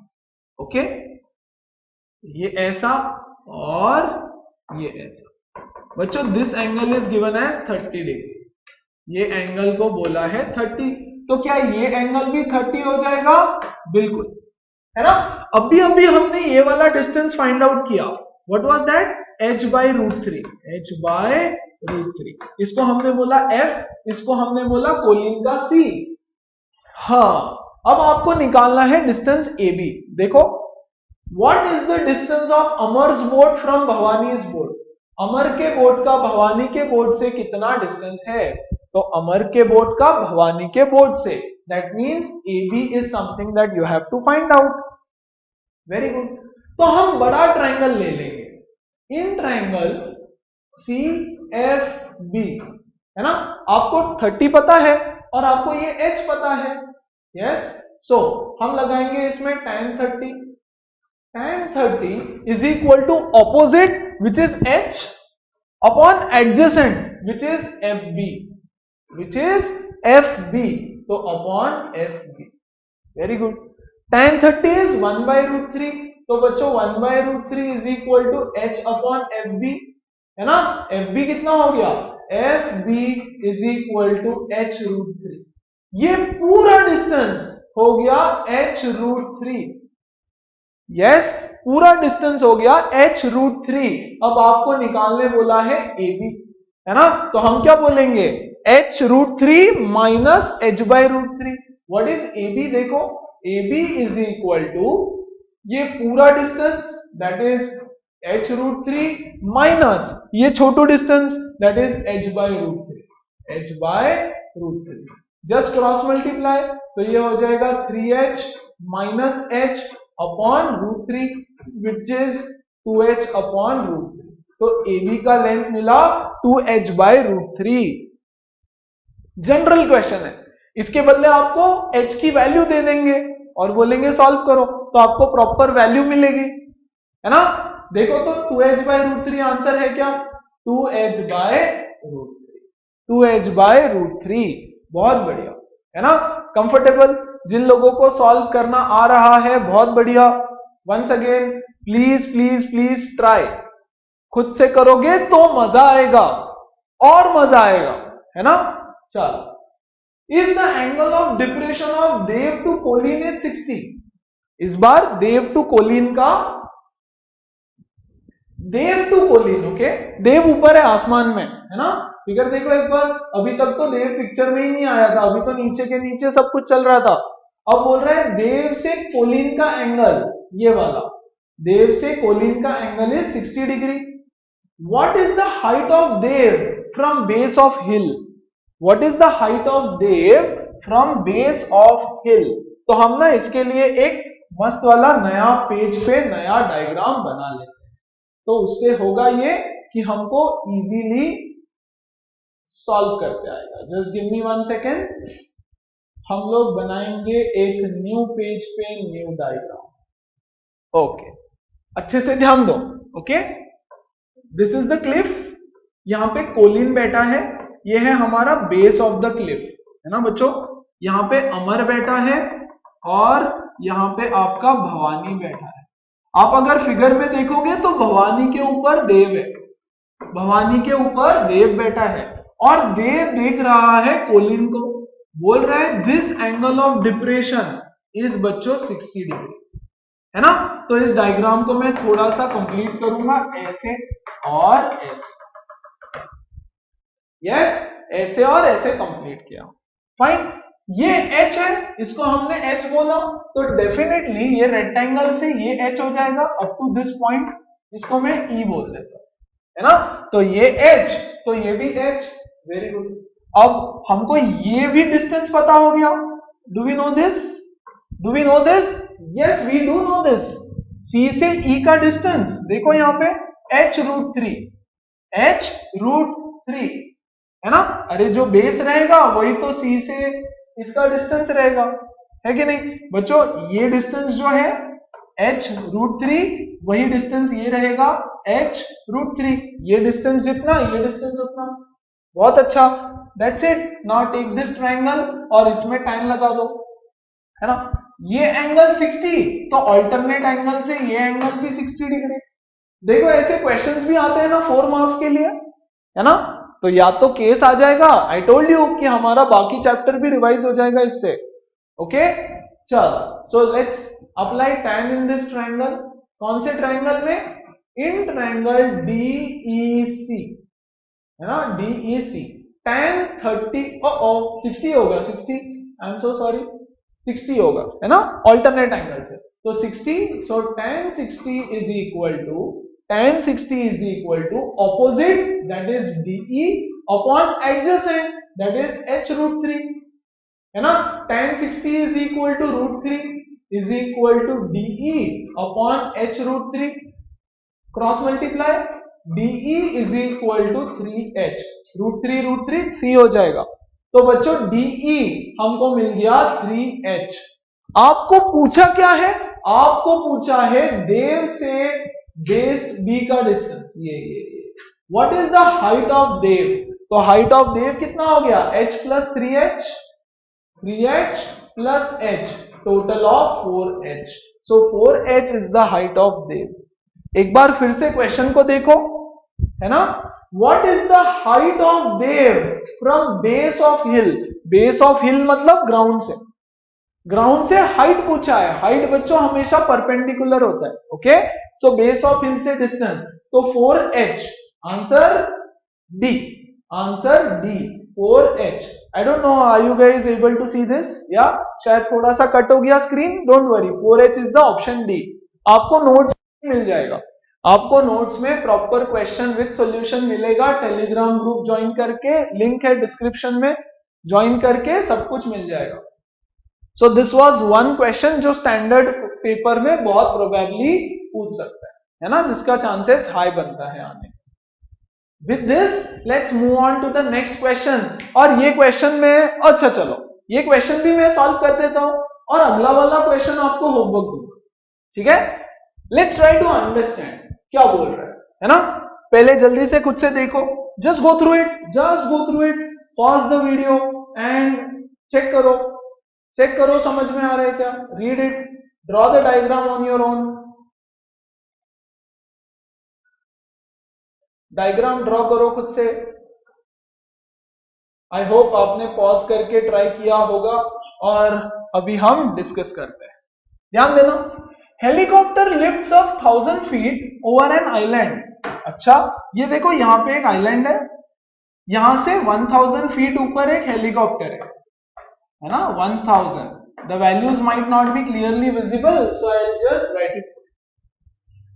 ओके, ये ऐसा और ये ऐसा। बच्चों this angle is given as 30 degree, ये एंगल को बोला है 30। तो क्या ये एंगल भी 30 हो जाएगा? बिल्कुल, है ना। अभी हमने ये वाला डिस्टेंस फाइंड आउट किया। What was that? h by √3, h by √3। इसको हमने बोला f, इसको हमने बोला कोलिन का c। हाँ, अब आपको निकालना है डिस्टेंस AB। देखो, what is the distance of अमर's बोट फ्रॉम भवानी's बोट? अमर के बोट का भवानी के बोट से कितना डिस्टेंस है? तो अमर के बोट का भवानी के बोट से, that means AB is something that you have to find out. Very good. तो हम बड़ा ट्राइंगल ले लेंगे। इन ट्राइंगल CFB, है ना, आपको 30 पता है और आपको ये h पता है। यस, सो हम लगाएंगे इसमें tan 30। tan 30 is equal to opposite which is h upon adjacent which is FB, which is FB, तो upon FB। Very good. tan 30 is 1 by √3, तो बच्चों 1 by √3 is equal to h upon FB, है ना। FB कितना हो गया? FB is equal to h √3। ये पूरा डिस्टेंस हो गया h √3। यस, पूरा डिस्टेंस हो गया h √3। अब आपको निकालने बोला है AB, है ना। तो हम क्या बोलेंगे? h √3 minus h by √3। What is AB? देखो, AB इज इक्वल टू ये पूरा डिस्टेंस दैट इज h √3 माइनस ये छोटू डिस्टेंस that is h by √3, h by √3। Just cross multiply, तो ये हो जाएगा 3h minus h upon √3 which is 2h upon √3। तो AB का लेंथ मिला 2h by √3। जनरल क्वेश्चन है, इसके बदले आपको h की वैल्यू दे देंगे और बोलेंगे सॉल्व करो, तो आपको प्रॉपर वैल्यू मिलेगी, है ना। देखो तो 2h by √3 आंसर है क्या? 2h by √3, 2h by √3। बहुत बढ़िया, है ना। कंफर्टेबल? जिन लोगों को सॉल्व करना आ रहा है, बहुत बढ़िया। Once again please please please try. खुद से करोगे तो मजा आएगा, और मजा आएगा, है ना। चलो, if the angle of depression of Dev to Colleen is 60, इस बार देव टू कोलिन का, देव टू कोलिन, ओके, देव ऊपर है आसमान में, है ना। फिगर देखो एक बार, अभी तक तो देव पिक्चर में ही नहीं आया था, अभी तो नीचे के नीचे सब कुछ चल रहा था। अब बोल रहा है देव से कोलिन का एंगल, ये वाला देव से कोलिन का angle is 60 degree. What is the height of Dev from base of hill? What is the height of Dev from base of hill? तो हम ना इसके लिए एक मस्त वाला नया पेज पे नया डायग्राम बना लेते हैं, तो उससे होगा ये कि हमको इजीली सॉल्व करते आएगा। Just give me 1 second. हम लोग बनाएंगे एक न्यू पेज पे न्यू डायग्राम। ओके, अच्छे से ध्यान दो। Okay, this is the Cliff, यहां पे कोलिन बैठा है, ये है हमारा बेस ऑफ द क्लिफ, है ना बच्चों। यहां पे अमर बैठा है और यहां पे आपका भवानी बैठा है। आप अगर फिगर में देखोगे तो भवानी के ऊपर देव है, भवानी के ऊपर देव बैठा है और देव देख रहा है कोलिन को, बोल रहा है this angle of depression is बच्चों 60 डिग्री, है ना। तो इस डायग्राम को मैं थोड़ा सा कंप्लीट करूंगा, ऐसे और ऐसे। यस, ऐसे और ऐसे कंप्लीट किया। फाइन, ये h है, इसको हमने h बोला, तो डेफिनेटली ये रेक्टेंगल से ये h हो जाएगा अप टू दिस पॉइंट, इसको मैं e बोल देता हूं, है ना। तो ये h, तो ये भी h। Very good. अब हमको ये भी डिस्टेंस पता हो गया। Do we know this? Do we know this? Yes, we do know this. c से e का डिस्टेंस देखो यहाँ पे h√3, h√3, है ना। अरे जो बेस रहेगा वही तो c से इसका डिस्टेंस रहेगा, है कि नहीं बच्चों। ये डिस्टेंस जो है h√3, वही डिस्टेंस ये रहेगा h√3। ये डिस्टेंस जितना, ये डिस्टेंस उतना। बहुत अच्छा, that's it. Now take this triangle और इसमें tan लगा दो, है ना। ये एंगल 60, तो अल्टरनेट एंगल से ये एंगल भी 60 डिग्री। देखो ऐसे क्वेश्चंस भी आते हैं ना 4 मार्क्स के लिए, है ना। तो या तो केस आ जाएगा, आई टोल्ड यू कि हमारा बाकी चैप्टर भी रिवाइज हो जाएगा इससे। ओके चल, so let's apply tan in this triangle. कौन से ट्रायंगल में? इन ट्रायंगल DEC, है ना, DEC। tan 30 60 होगा, 60, आई एम सो सॉरी, 60 होगा, है ना, अल्टरनेट एंगल से। तो 60, so tan 60 is equal to opposite, that is DE upon adjacent, that is H√3, है ना। tan 60 is equal to √3 is equal to DE upon H√3, cross multiply, DE is equal to 3H, √3 3 हो जाएगा। तो बच्चों DE हमको मिल गया 3H। आपको पूछा क्या है? आपको पूछा है देव से बेस B का डिस्टेंस, ये what is the height of Dev? तो हाइट ऑफ देव कितना हो गया? H plus 3H plus H, total of 4H। So 4H is the height of Dev. एक बार फिर से क्वेश्चन को देखो, है ना। What is the height of Dev from base of hill? Base of hill मतलब ग्राउंड से, ग्राउंड से हाइट पूछा है। हाइट बच्चों हमेशा परपेंडिकुलर होता है। Okay, so base of hill से डिस्टेंस, तो 4H, answer D, answer D 4H। I don't know, are you guys able to see this? या शायद थोड़ा सा कट हो गया screen, don't worry, 4H is the option D. आपको notes मिल जाएगा, आपको नोट्स में प्रॉपर क्वेश्चन विद सॉल्यूशन मिलेगा। टेलीग्राम ग्रुप ज्वाइन करके, लिंक है डिस्क्रिप्शन में, ज्वाइन करके सब कुछ मिल जाएगा। सो दिस वाज वन क्वेश्चन जो स्टैंडर्ड पेपर में बहुत प्रोबेबली पूछ सकता है ना, जिसका चांसेस हाई बनता है आने। With this let's move on to the next question. और ये क्वेश्चन में, अच्छा चलो ये क्वेश्चन भी मैं सॉल्व कर देता हूं और अगला वाला क्वेश्चन आपको होमवर्क दूंगा, ठीक है। लेट्स ट्राई टू अंडरस्टैंड क्या बोल रहा है ना। पहले जल्दी से खुद से देखो, just go through it, pause the video and check करो समझ में आ रहा है क्या। Read it, draw the diagram on your own, diagram draw करो खुद से। आई होप आपने पॉज करके ट्राई किया होगा और अभी हम डिस्कस करते हैं। ध्यान देना, helicopter lifts of 1000 feet over an island. अच्छा ये देखो यहाँ पे एक आइलैंड है, यहां से 1000 फीट ऊपर एक हेलीकॉप्टर है ना, 1000। The values might not be clearly visible, so I will just write it.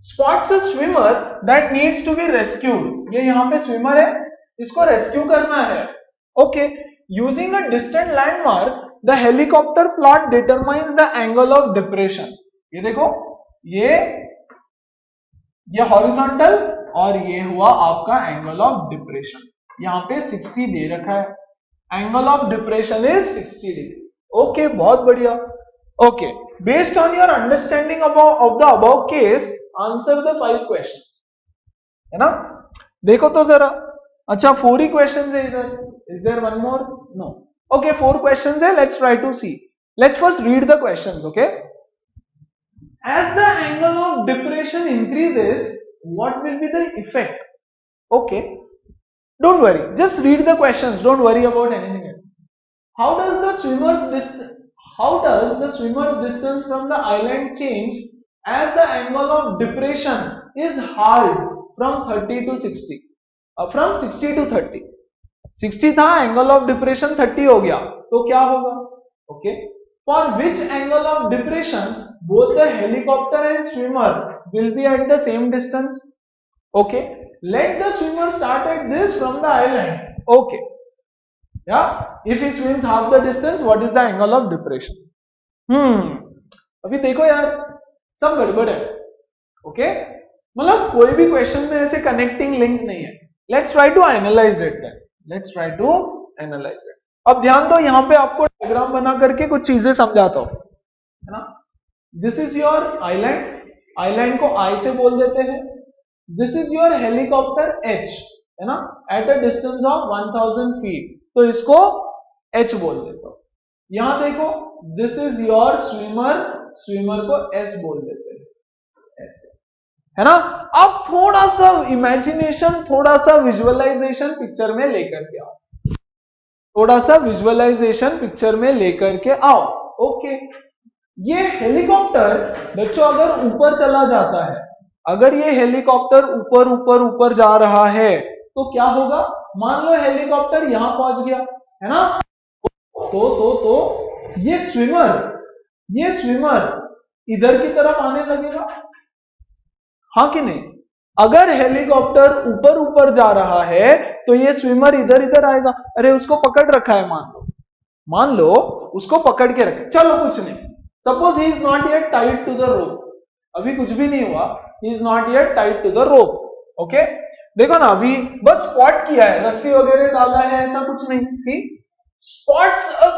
Spots a swimmer that needs to be rescued. ये यहाँ पे स्विमर है, इसको रेस्क्यू करना है। Okay, using a distant landmark the helicopter plot determines the angle of depression. ये देखो, ये हॉरिजॉन्टल और ये हुआ आपका एंगल ऑफ डिप्रेशन। यहाँ पे 60 दे रखा है, angle of depression is 60 degree. Okay, बहुत बढ़िया। Okay, based on your understanding of the above case, answer the 5 question, है ना। देखो तो जरा, अच्छा 4 ही क्वेश्चन है इधर, is there one more? No. Okay, 4 question है, let's try to see. Let's first read the questions. Okay, as the angle of depression increases, what will be the effect? Okay, don't worry, just read the questions, don't worry about anything else. How does the swimmer's distance from the island change as the angle of depression is halved from 30 to 60, from 60 to 30? 60 था, angle of depression 30 हो गया, तो क्या होगा? Okay, for which angle of depression both the helicopter and swimmer will be at the same distance? Okay, let the swimmer start at this from the island. Okay, yeah, if he swims half the distance, what is the angle of depression? अभी देखो यार, सब गड़बड़ है। Okay, मतलब कोई भी question में ऐसे कनेक्टिंग लिंक नहीं है। Let's try to analyse it, let's try to analyse it. अब ध्यान दो, यहां पे आपको डायग्राम बना करके कुछ चीजें समझाता हूं, है ना। This is your island, island को आई से बोल देते हैं। This is your helicopter H, है ना, eight a distance of 1000 feet, तो इसको एच बोल देता हूं। यहां देखो, this is your swimmer, swimmer को एस बोल देते हैं, ऐसे, है ना। अब थोड़ा सा इमेजिनेशन, थोड़ा सा विजुअलाइजेशन पिक्चर में लेकर के आओ, थोड़ा सा विजुअलाइजेशन पिक्चर में लेकर के आओ। ओके, ये हेलीकॉप्टर बच्चों अगर ऊपर चला जाता है, अगर ये हेलीकॉप्टर ऊपर ऊपर ऊपर जा रहा है तो क्या होगा, मान लो हेलीकॉप्टर यहां पहुंच गया, है ना, तो ये स्विमर इधर की तरफ आने लगेगा, हाँ कि नहीं। अगर हेलीकॉप्टर ऊपर ऊपर जा रहा है तो ये स्विमर इधर इधर आएगा। अरे उसको पकड़ रखा है, मान लो उसको पकड़ के रखे, चलो कुछ नहीं, suppose he is not yet tied to the rope, अभी कुछ भी नहीं हुआ, he is not yet tied to the rope. Okay, देखो ना, अभी बस स्पॉट किया है, रस्सी वगैरह डाला है, ऐसा कुछ नहीं। She, spots a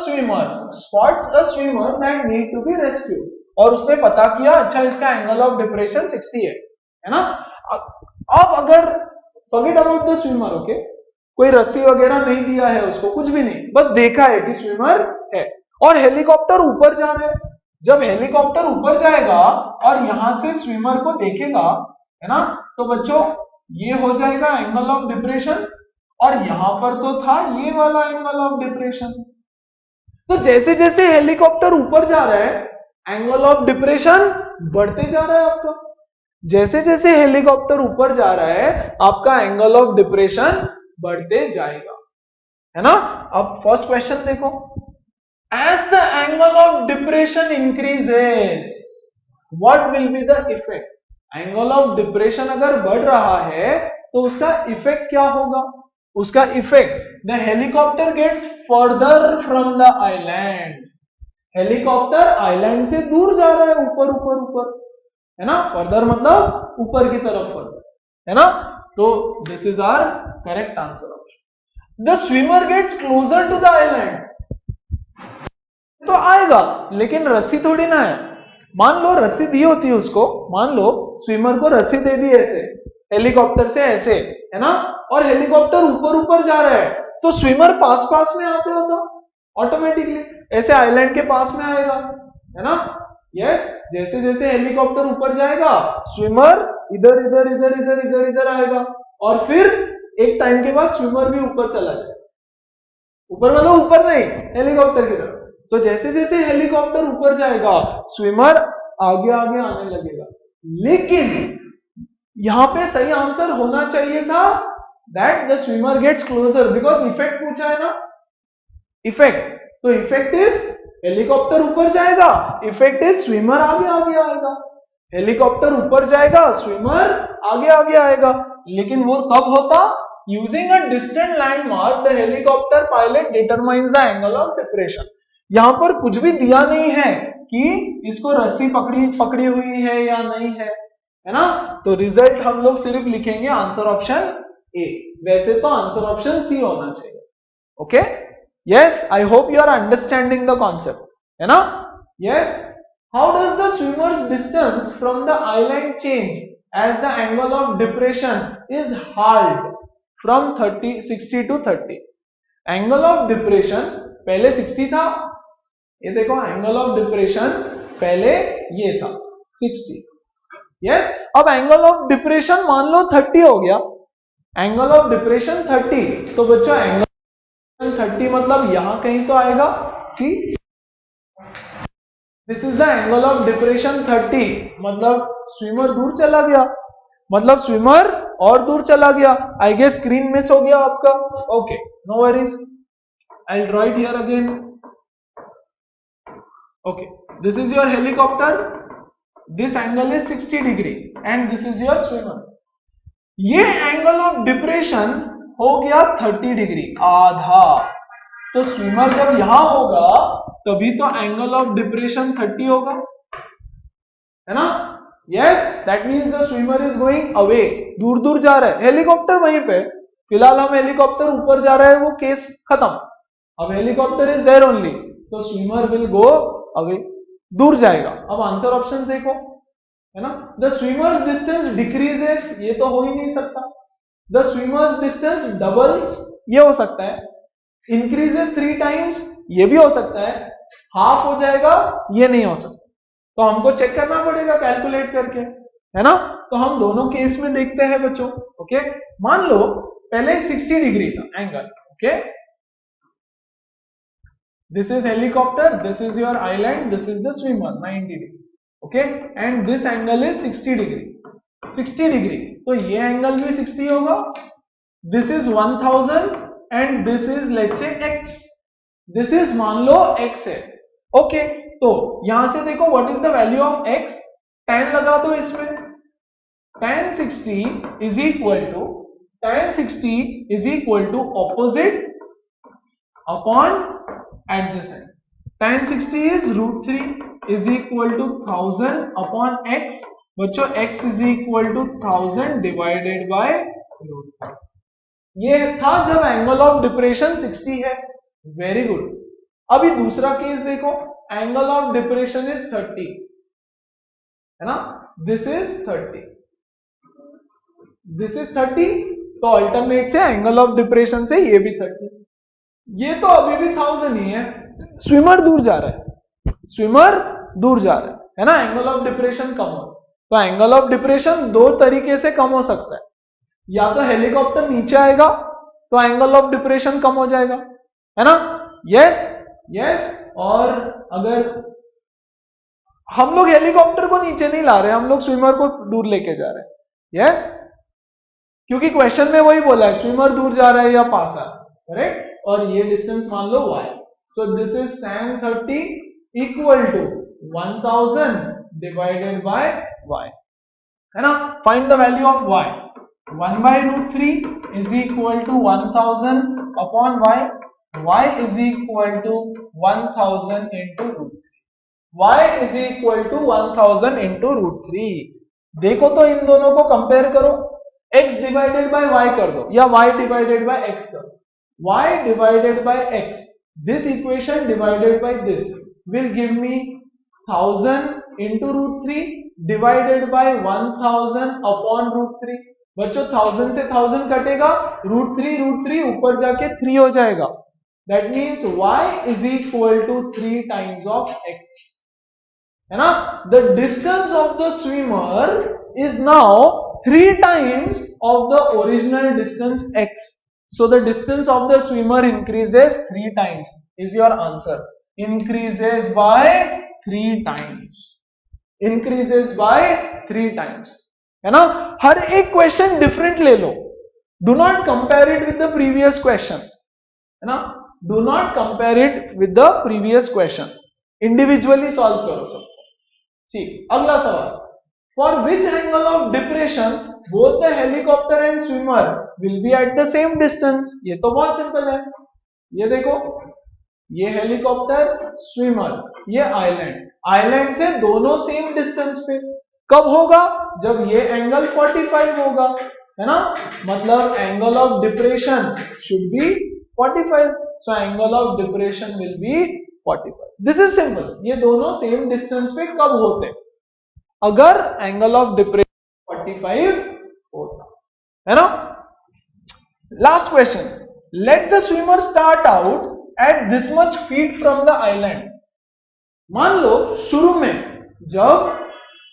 swimmer that need to be rescue, और उसने पता किया, अच्छा इसका एंगल ऑफ डिप्रेशन 60 है ना। अब अगर forget about the swimmer, okay, कोई रस्सी वगैरह नहीं दिया है उसको, कुछ भी नहीं, बस देखा है कि स्विमर है, और हेलीकॉप्टर ऊपर जा रहा है। जब हेलीकॉप्टर ऊपर जाएगा और यहां से स्विमर को देखेगा, है ना, तो बच्चों ये हो जाएगा एंगल ऑफ डिप्रेशन, और यहां पर तो था ये वाला एंगल ऑफ डिप्रेशन। तो जैसे जैसे हेलीकॉप्टर ऊपर जा रहा है, एंगल ऑफ डिप्रेशन बढ़ते जा रहा है आपका, जैसे जैसे हेलीकॉप्टर ऊपर जा रहा है आपका एंगल ऑफ डिप्रेशन बढ़ते जाएगा, है ना। अब फर्स्ट क्वेश्चन देखो, as the angle of depression increases what will be the effect, angle of depression अगर बढ़ रहा है तो उसका इफेक्ट क्या होगा, उसका effect, the helicopter gets further from the island, helicopter island से दूर जा रहा है, ऊपर ऊपर ऊपर, है ना, फर्दर मतलब ऊपर की तरफ फर्दर, है ना। तो this is our correct answer option. The swimmer gets closer to the island, तो आएगा, लेकिन रस्सी थोड़ी ना है, मान लो रस्सी दी होती है उसको, मान लो स्विमर को रस्सी दे दी ऐसे हेलीकॉप्टर से ऐसे, है ना, और हेलीकॉप्टर ऊपर ऊपर जा रहा है, तो स्विमर पास पास में आते होगा ऑटोमेटिकली, ऐसे आइलैंड के पास में आएगा, है ना। यस, जैसे जैसे हेलीकॉप्टर ऊपर जाएगा स्विमर इधर इधर इधर इधर इधर इधर आएगा, और फिर एक टाइम के बाद स्विमर भी ऊपर चला जाएगा, ऊपर मतलब ऊपर नहीं, हेलीकॉप्टर की तरफ। तो जैसे जैसे हेलीकॉप्टर ऊपर जाएगा स्विमर आगे आगे आने लगेगा, लेकिन यहां पे सही आंसर होना चाहिए था that the swimmer gets closer, because effect पूछा है ना, इफेक्ट, तो इफेक्ट इज हेलीकॉप्टर ऊपर जाएगा, इफेक्ट इज स्विमर आगे आगे आएगा, हेलीकॉप्टर ऊपर जाएगा स्विमर आगे आगे आएगा, लेकिन वो कब होता, using a distant landmark the helicopter pilot determines the angle of depression. यहां पर कुछ भी दिया नहीं है कि इसको रस्सी पकड़ी हुई है या नहीं है, है ना। तो रिजल्ट हम लोग सिर्फ लिखेंगे आंसर ऑप्शन ए, वैसे तो आंसर ऑप्शन सी होना चाहिए। Okay, yes, I hope you are understanding the concept, है ना। Yes, how does the swimmer's distance from the island change as the angle of depression is halved from 60 to 30। Angle of depression पहले 60 था, ये देखो angle of depression पहले ये था 60, yes, अब एंगल ऑफ डिप्रेशन मान लो 30 हो गया, एंगल ऑफ डिप्रेशन 30, तो बच्चों एंगल 30 मतलब यहां कहीं तो आएगा, see, this is the angle of depression 30, मतलब स्विमर दूर चला गया, मतलब स्विमर और दूर चला गया। आई गेस स्क्रीन मिस हो गया आपका, okay, no worries, I will draw it here again. Okay, this is your helicopter, this angle is 60 degree and this is your swimmer। ये एंगल ऑफ डिप्रेशन हो गया 30 डिग्री, आधा, तो swimmer जब यहां होगा तभी तो एंगल ऑफ डिप्रेशन 30 होगा, है ना। Yes, that means the swimmer is going away, दूर दूर जा रहा है, हेलीकॉप्टर वहीं पे, फिलहाल हम हेलीकॉप्टर ऊपर जा रहा है, वो केस खत्म, अब हेलीकॉप्टर इज देयर ओनली, तो स्विमर विल गो अवे, दूर जाएगा। अब आंसर ऑप्शन देखो, है ना, द स्विमर्स डिस्टेंस डिक्रीजेस, ये तो हो ही नहीं सकता, द स्विमर्स डिस्टेंस डबल्स, ये हो सकता है, इंक्रीजेस 3 टाइम्स, ये भी हो सकता है, हाफ हो जाएगा, ये नहीं हो सकता। तो हमको चेक करना पड़ेगा कैलकुलेट करके, है ना। तो हम दोनों केस में देखते हैं बच्चों। ओके, मान लो पहले 60 डिग्री था angle. Okay, this is helicopter, this is your island, this is the swimmer 90 degree. Okay, and this angle is 60 degree. 60 degree, तो ये एंगल भी 60 होगा। This is 1000 and this is let's say x। This is मान लो x है। Okay, तो यहां से देखो what is the value of x, tan लगा दो इसमें। tan 60 is equal to opposite upon adjacent. tan 60 is √3 is equal to 1000 upon x। बच्चों x is equal to 1000 divided by √3। ये था जब एंगल ऑफ डिप्रेशन 60 है। Very good. अभी दूसरा केस देखो, एंगल ऑफ डिप्रेशन इज 30, है ना। दिस इज 30, दिस इज 30, तो अल्टरनेट से एंगल ऑफ डिप्रेशन से ये भी 30। ये तो अभी भी 1000 ही है, स्विमर दूर जा रहा है, स्विमर दूर जा रहा है ना। एंगल ऑफ डिप्रेशन कम हो, तो एंगल ऑफ डिप्रेशन दो तरीके से कम हो सकता है। या तो हेलीकॉप्टर नीचे आएगा तो एंगल ऑफ डिप्रेशन कम हो जाएगा, है ना। Yes yes. और अगर हम लोग हेलीकॉप्टर को नीचे नहीं ला रहे, हम लोग स्विमर को दूर लेके जा रहे हैं। यस, क्योंकि क्वेश्चन में वही बोला है, स्विमर दूर जा रहा है या पास आ रहा है, करेक्ट। और ये डिस्टेंस मान लो y। So this is tan 30 equal to 1000 divided by y, है ना। Find the value of y। 1/√3 is equal to 1000 upon y। y is equal to 1000 into √3। y is equal to 1000 into √3। देखो तो इन दोनों को compare करो, x divided by y कर दो या y डिवाइडेड बाय x कर दो। y divided by x, this equation divided by this will give me 1000 into √3 divided by 1000 upon √3। बच्चों 1000 से 1000 कटेगा, √3 ऊपर जाके 3 हो जाएगा। That means y is equal to 3 times of x, है ना। The distance of the swimmer is now 3 times of the original distance x। So the distance of the swimmer increases 3 times is your answer। Increases by 3 times, increases by 3 times, है ना। हर एक question different ले लो, do not compare it with the previous question, है ना। Do not compare it with the previous question, individually solve करो सबको। ठीक, अगला सवाल, for which angle of depression both the helicopter and swimmer will be at the same distance. ये तो बहुत सिंपल है, ये देखो, ये हेलीकॉप्टर, स्विमर, ये आइलैंड, आइलैंड से दोनों सेम डिस्टेंस पे। कब होगा? जब ये एंगल 45 होगा, है ना। मतलब angle of depression should be 45, so angle of depression will be 45। This is simple. ये दोनों सेम डिस्टेंस पे कब होते? अगर एंगल ऑफ डिप्रेशन 45 होता, है ना। Last question, let the swimmer start out at this much feet from the island. मान लो शुरू में जब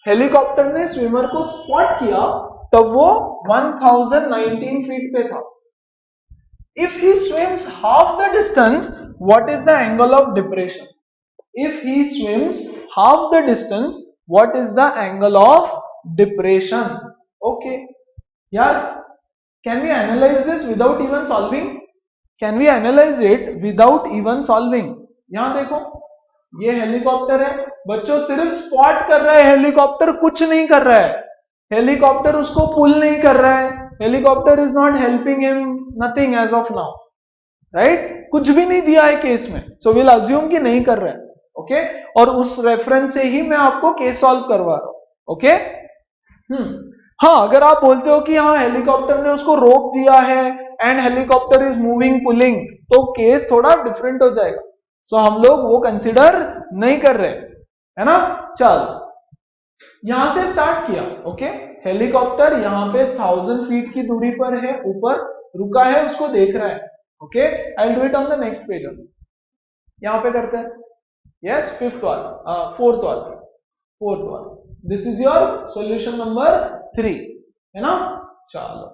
हेलीकॉप्टर ने स्विमर को स्पॉट किया तब वो 1019 फीट पे था। If he swims half the distance, what is the angle of depression? If he swims half the distance, what is the angle of depression? Okay, yaar, can we analyze this without even solving? Can we analyze it without even solving? यहां देखो, ये helicopter है बच्चों, सिर्फ spot कर रहा है helicopter, कुछ नहीं कर रहा है हेलीकॉप्टर, उसको पुल नहीं कर रहा है helicopter, is not helping him, nothing as of now, right. कुछ भी नहीं दिया है केस में, सो विल अज्यूम कि नहीं कर रहा है। ओके, और उस रेफरेंस से ही मैं आपको केस सॉल्व करवा रहा हूं। ओके, हाँ, अगर आप बोलते हो कि हाँ हेलीकॉप्टर ने उसको रोक दिया है and helicopter is moving pulling, तो केस थोड़ा डिफरेंट हो जाएगा। सो हम लोग वो कंसिडर नहीं कर रहे, है ना। चल, यहां से स्टार्ट किया। ओके, हेलीकॉप्टर यहां पे 1000 फीट की दूरी पर है, ऊपर रुका है, उसको देख रहा है। Okay, I will do it on the next page. यहां पे करते हैं, यस, फोर्थ वाला, this is your solution number 3, है ना। चलो,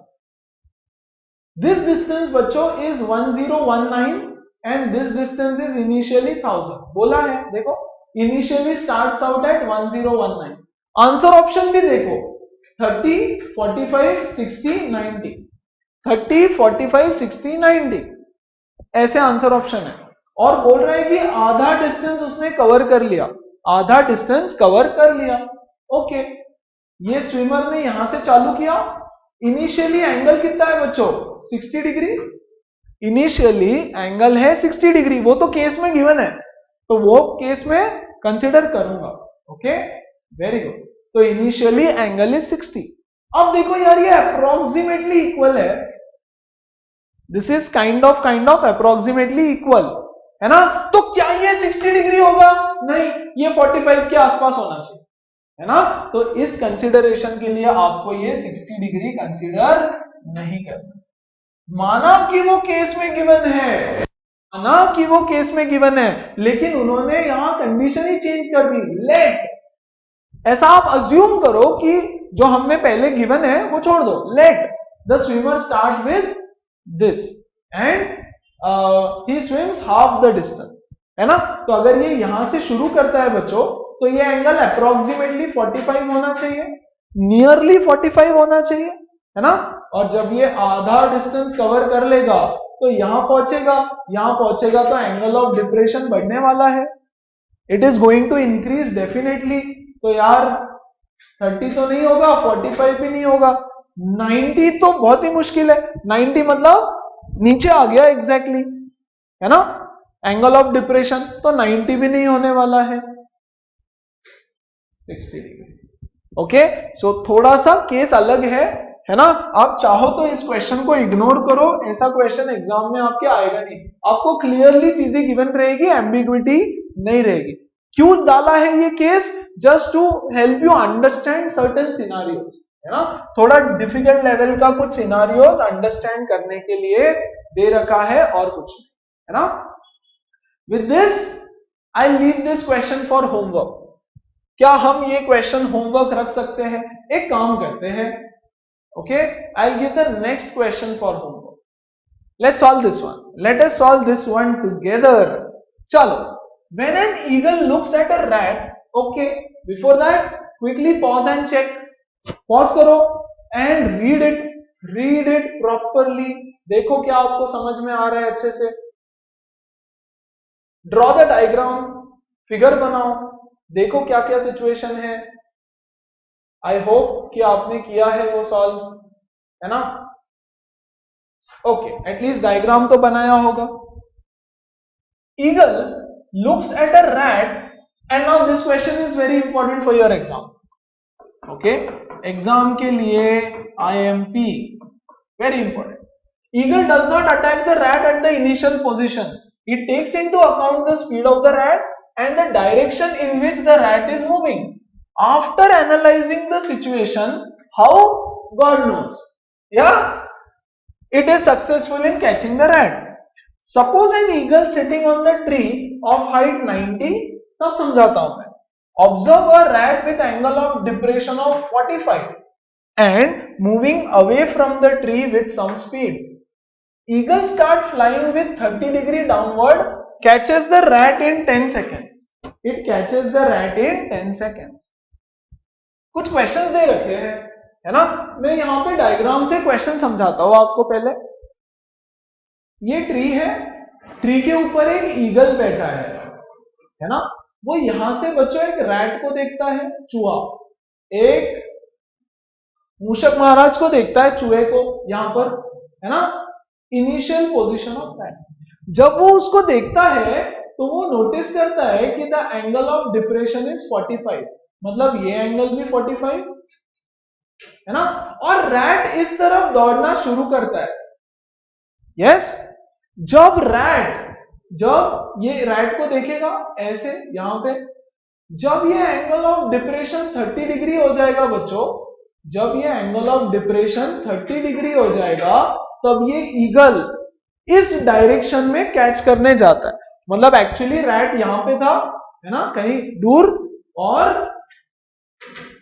दिस डिस्टेंस बच्चों is 1019 and this distance is initially 1000 बोला है। देखो, initially starts out at 1019। Answer option भी देखो, 30, 45, 60, 90, 30, 45, 60, 90 ऐसे आंसर ऑप्शन है। और बोल रहा है कि आधा डिस्टेंस उसने कवर कर लिया, आधा डिस्टेंस कवर कर लिया। ओके, ये स्विमर ने यहां से चालू किया। इनिशियली एंगल कितना है बच्चों? 60 डिग्री। इनिशियली एंगल है 60 डिग्री, वो तो केस में गिवन है, तो वो केस में कंसिडर करूंगा। Okay, very good. तो इनिशियली एंगल इज 60। अब देखो यार, ये अप्रोक्सीमेटली इक्वल है, this is kind of approximately equal, है ना। तो क्या ये 60 डिग्री होगा? नहीं, ये 45 के आसपास होना चाहिए, है ना। तो इस कंसिडरेशन के लिए आपको ये 60 डिग्री कंसिडर नहीं करना। माना कि वो केस में गिवन है, माना कि वो केस में गिवन है, लेकिन उन्होंने यहां कंडीशन ही चेंज कर दी, लेट। ऐसा आप अज्यूम करो कि जो हमने पहले गिवन है वो छोड़ दो, let the swimmer start with this and he swims half the distance, है ना। तो अगर ये यहां से शुरू करता है बच्चों, तो ये एंगल अप्रोक्सीमेटली 45 होना चाहिए, नियरली 45 होना चाहिए, है ना। और जब ये आधा डिस्टेंस कवर कर लेगा तो यहां पहुंचेगा तो एंगल ऑफ डिप्रेशन बढ़ने वाला है, it is going to increase definitely. तो यार 30 तो नहीं होगा, 45 भी नहीं होगा, 90 तो बहुत ही मुश्किल है। 90 मतलब नीचे आ गया एग्जैक्टली, है ना, एंगल ऑफ डिप्रेशन, तो 90 भी नहीं होने वाला है, 60 डिग्री। ओके, सो थोड़ा सा केस अलग है ना। आप चाहो तो इस क्वेश्चन को इग्नोर करो, ऐसा क्वेश्चन एग्जाम में आपके आएगा नहीं, आपको क्लियरली चीजें गिवन रहेगी, एम्बिग्विटी नहीं रहेगी। क्यों डाला है ये case? Just to help you understand certain scenarios, है ना। थोड़ा डिफिकल्ट लेवल का कुछ सिनारियोज अंडरस्टैंड करने के लिए दे रखा है, और कुछ नहीं, है ना। With this I leave this question for homework. क्या हम ये क्वेश्चन होमवर्क रख सकते हैं? एक काम करते हैं, okay, I give the next question for homework. Let's solve this one, let us solve this one together. चलो, when an eagle looks at a rat, okay, before that quickly pause and check, pause करो and read it properly। देखो क्या आपको समझ में आ रहा है अच्छे से। ड्रॉ द डायग्राम, फिगर बनाओ, देखो क्या क्या सिचुएशन है। आई होप कि आपने किया है वो सॉल्व, है ना। ओके, एटलीस्ट डायग्राम तो बनाया होगा। Eagle looks at a rat, and now this question is very important for your exam, okay, exam के लिए IMP very important. Eagle does not attack the rat at the initial position, it takes into account the speed of the rat and the direction in which the rat is moving. After analyzing the situation, how? God knows, yeah, it is successful in catching the rat. Suppose an eagle sitting on the tree of height 90, सब समझाता हूं मैं, observe a rat with angle of depression of 45 and moving away from the tree with some speed. Eagle start flying with 30 degree downward, catches the rat in 10 seconds. It catches the rat in 10 seconds. कुछ question दे रखे हैं, है ना। मैं यहां पे diagram से question समझाता हूं आपको पहले। ये ट्री है, ट्री के ऊपर एक ईगल बैठा है ना। वो यहां से बच्चों एक रैट को देखता है, चूहा, एक मूषक महाराज को देखता है, चूहे को, यहां पर, है ना, इनिशियल पोजीशन ऑफ रैट। जब वो उसको देखता है तो वो नोटिस करता है कि the angle of depression is 45, मतलब ये एंगल भी 45, है ना। और रैट इस तरफ दौड़ना शुरू करता है, यस। जब ये रैट को देखेगा ऐसे यहां पे, जब ये एंगल ऑफ डिप्रेशन 30 डिग्री हो जाएगा बच्चों, जब ये एंगल ऑफ डिप्रेशन 30 डिग्री हो जाएगा, तब ये ईगल इस डायरेक्शन में कैच करने जाता है। मतलब एक्चुअली रैट यहां पे था, है ना, कहीं दूर, और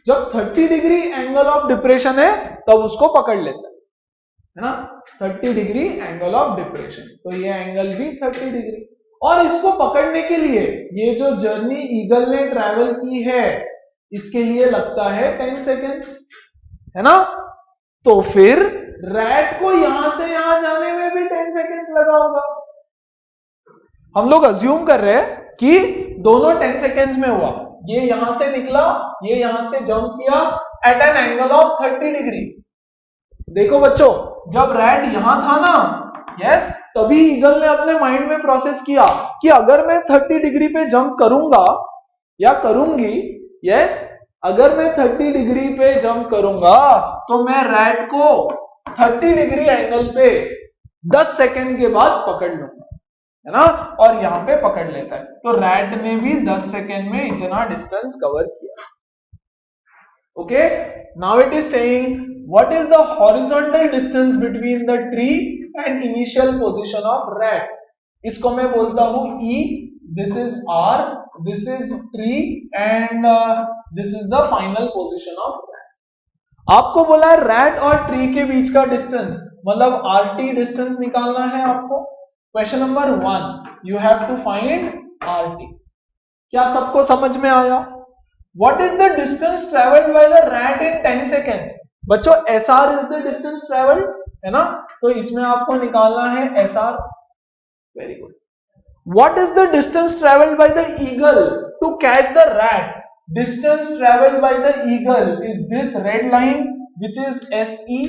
जब 30 डिग्री एंगल ऑफ डिप्रेशन है तब उसको पकड़ लेता है ना, 30 डिग्री एंगल ऑफ डिप्रेशन, तो ये एंगल भी 30 डिग्री। और इसको पकड़ने के लिए ये जो जर्नी ईगल ने ट्रैवल की है इसके लिए लगता है 10 सेकेंड्स, है ना। तो फिर रैट को यहां से यहां जाने में भी 10 सेकेंड्स लगा होगा। हम लोग अज्यूम कर रहे हैं कि दोनों 10 सेकेंड्स में हुआ, ये यहां से निकला, ये यहां से जंप किया at an angle of 30 degree. देखो बच्चों, जब रैट यहां था ना, यस, तभी ईगल ने अपने माइंड में प्रोसेस किया कि अगर मैं 30 डिग्री पे जंप करूंगा या करूंगी, यस, अगर मैं 30 डिग्री पे जंप करूंगा तो मैं रैट को 30 डिग्री एंगल पे 10 सेकेंड के बाद पकड़ लूंगा, है ना, और यहां पे पकड़ लेता है। तो रैट ने भी 10 सेकेंड में इतना डिस्टेंस कवर किया। Okay, now it is saying what is the horizontal distance between the tree and initial position of rat. इसको मैं बोलता हूं E, this is R, this is tree and this is the final position of rat. आपको बोला है rat और tree के बीच का डिस्टेंस, मतलब RT डिस्टेंस निकालना है आपको। Question number 1, you have to find RT। क्या सबको समझ में आया? What is the distance traveled by the rat in 10 seconds? बच्चों SR is the distance traveled, है ना, तो इसमें आपको निकालना है SR। Very good. What is the distance traveled by the eagle to catch the rat? Distance traveled by the eagle is this red line which is SE,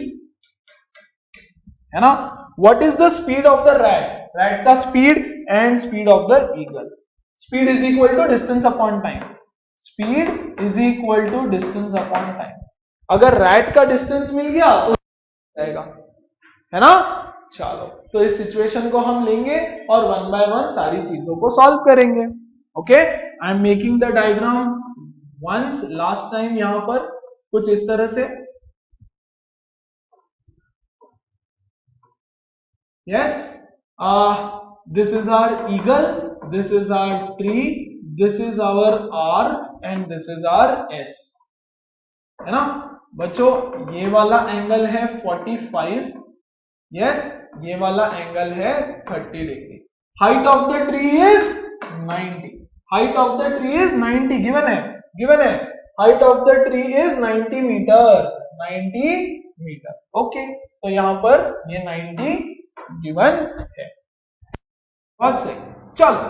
है ना। What is the speed of the rat? Rat का speed and speed of the eagle. Speed is equal to distance upon time. Speed is equal to distance upon time. अगर rat का distance मिल गया तो रहेगा, है ना। चलो, तो इस सिचुएशन को हम लेंगे और वन बाय वन सारी चीजों को सॉल्व करेंगे। Okay, I am making the diagram once last time, यहां पर कुछ इस तरह से। Yes, this is our eagle, this is our tree, this is our R and this is our S, है ना बच्चों। ये वाला एंगल है 45, यस, ये वाला एंगल है 30 degree. Height of the tree is 90, height of the tree is 90, given है, height of the tree is 90 metre, 90 metre. Okay, तो यहां पर ये 90 गिवन है। बहुत सही। चलो,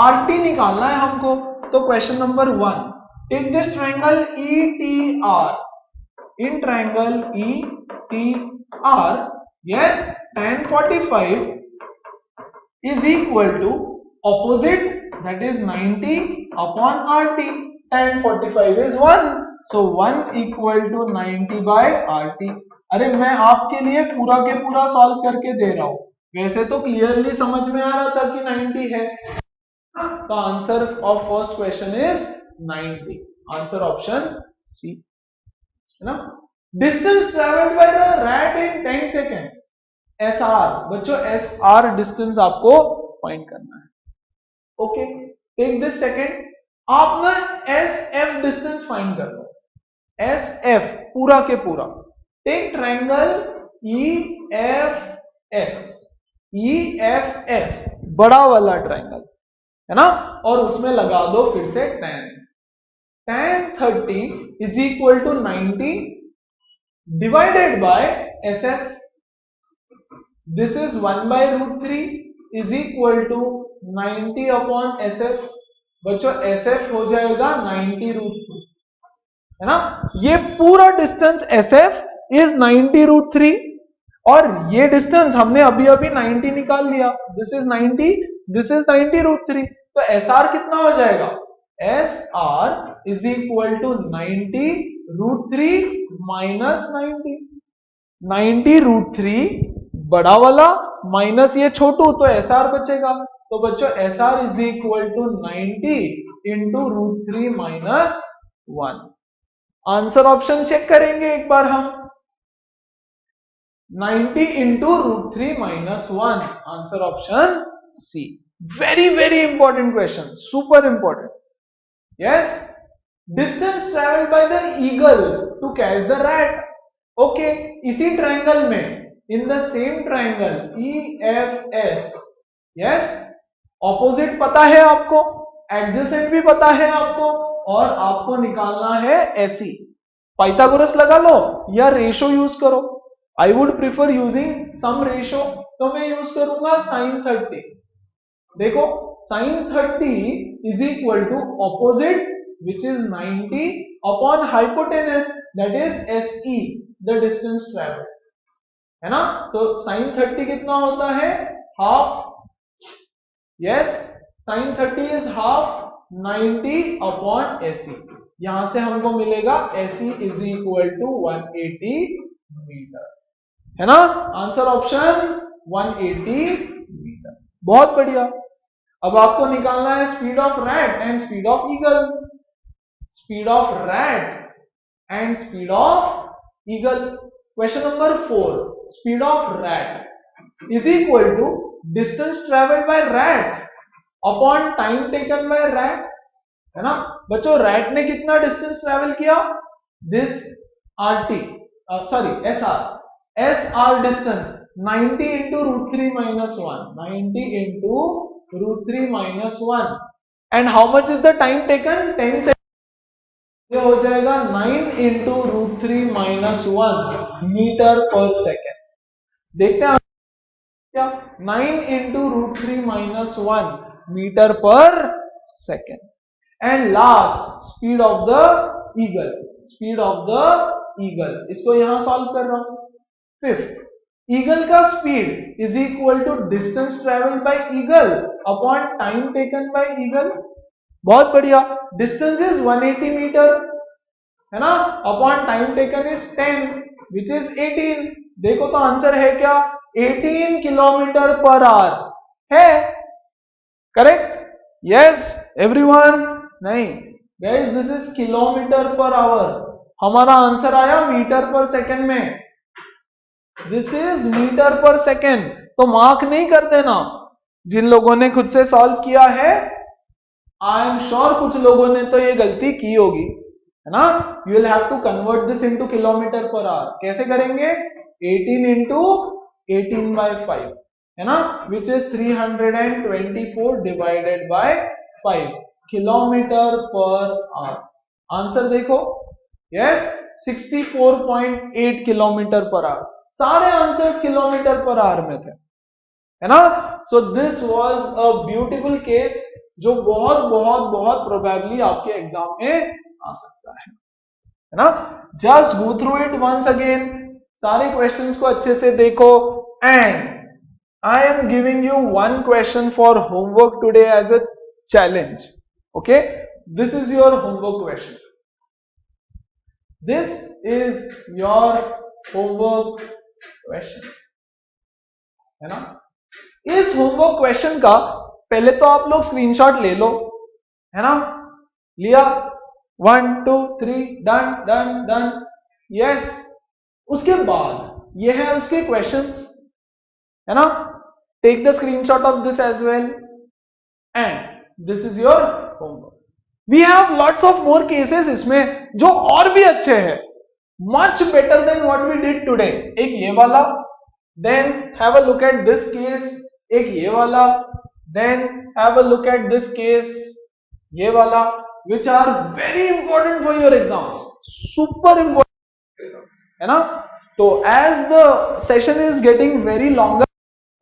RT निकालना है हमको, तो question number 1, take this triangle ETR, in triangle ETR, yes, tan 45 is equal to opposite, that is 90 upon RT. tan 45 is 1, so 1 equal to 90 by RT। अरे मैं आपके लिए पूरा के पूरा सॉल्व करके दे रहा हूं, वैसे तो क्लियरली समझ में आ रहा था कि 90 है। The answer of first question is 90. Answer option C, है ना। Distance traveled by the rat in 10 seconds, SR। बच्चों SR डिस्टेंस आपको फाइंड करना है। ओके, टेक दिस सेकंड, आप ना SF डिस्टेंस फाइंड कर लो, SF पूरा के पूरा। टेक ट्रायंगल EFS, बड़ा वाला ट्रायंगल, है ना, और उसमें लगा दो फिर से tan 30 is equal to 90 divided by SF, this is 1 by root 3 is equal to 90 upon SF। बच्चों SF हो जाएगा 90 रूट 3, है ना। ये पूरा डिस्टेंस SF is 90 रूट 3, और ये डिस्टेंस हमने अभी अभी 90 निकाल लिया, this is 90, this is 90 root 3, तो SR कितना हो जाएगा, SR is equal to 90 root 3 minus 90 root 3 बड़ा वाला माइनस ये छोटू, तो SR बचेगा। तो बच्चों SR is equal to 90 into root 3 minus 1। Answer option check करेंगे एक बार हम, 90 into root 3 minus 1, answer option C। Very very important question, super important. Yes, distance traveled by the eagle to catch the rat. Okay, इसी triangle में, in the same triangle EFS, yes, opposite पता है आपको, adjacent भी पता है आपको, और आपको निकालना है ऐसी। पाइथागोरस लगा लो या रेशो यूज करो। I would prefer using some ratio, तो मैं यूज करूंगा sin 30। देखो sin 30 is equal to opposite which is 90 upon hypotenuse that is SE, the distance travel, है ना। तो sin 30 कितना होता है, half. Yes, sin 30 is half 90 upon SE। यहां से हमको मिलेगा SE is equal to 180 metre, है ना। Answer option 180 metre. बहुत बढ़िया। अब आपको निकालना है speed of rat and speed of eagle. Speed of rat and speed of eagle. Question number 4, speed of rat is equal to distance travelled by rat upon time taken by rat, है ना। बच्चों rat ने कितना distance travel किया, this RT, sorry SR distance 90 into √3 minus 1, 90 into √3 minus 1, and how much is the time taken, 10 second. ये हो जाएगा 9 into √3 minus 1 metre per second. देखते हैं क्या, 9 into √3 minus 1 metre per second. And last speed of the eagle, speed of the eagle, इसको यहां solve कर रहा हूं। फिफ्थ, ईगल का speed is equal to distance travelled by eagle upon time taken by eagle. बहुत बढ़िया। Distance is 180 metre, है ना, upon time taken is 10 which is 18। देखो तो आंसर है क्या, 18 किलोमीटर पर आवर है। करेक्ट? Yes everyone? नहीं guys, this is kilometre per hour. हमारा आंसर आया मीटर पर सेकेंड में। This is metre per second, तो मार्क नहीं कर देना। जिन लोगों ने खुद से सॉल्व किया है, आई एम श्योर कुछ लोगों ने तो ये गलती की होगी, है ना। You will have to convert this into kilometre per hour. कैसे करेंगे, 18 इंटू 18 बाय 5, है ना, which is 324 divided by 5 kilometre per hour. Answer देखो, यस 64.8 किलोमीटर पर आवर। सारे आंसर्स किलोमीटर पर आवर में थे, है ना। So this was a beautiful case जो बहुत बहुत बहुत प्रोबेबली आपके एग्जाम में आ सकता है ना। Just go through it once again, सारे क्वेश्चंस को अच्छे से देखो, and I am giving you one question for homework today as a challenge. Okay, this is your homework question, this is your homework question, है ना। इस homework question का पहले तो आप लोग स्क्रीनशॉट ले लो, है ना। लिया, 1 2 3 डन डन डन, यस। उसके बाद ये है उसके क्वेश्चंस, है ना। Take the screenshot of this as well, and this is your homework. We have lots of more cases इसमें जो और भी अच्छे हैं, much better than what we did today. एक ये वाला, then have a look at this case, एक ये वाला, then have a look at this case, ये वाला, which are very important for your exams, super important, है ना। तो as the session is getting very longer,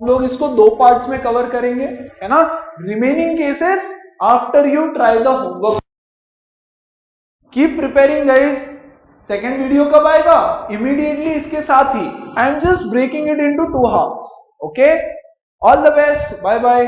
हम लोग इसको 2 पार्ट्स में कवर करेंगे, है ना। Remaining cases after you try the homework. Keep preparing guys. Second video कब आएगा, इमीडिएटली इसके साथ ही। I am just breaking it into 2 halfs. Okay, all the best, bye bye.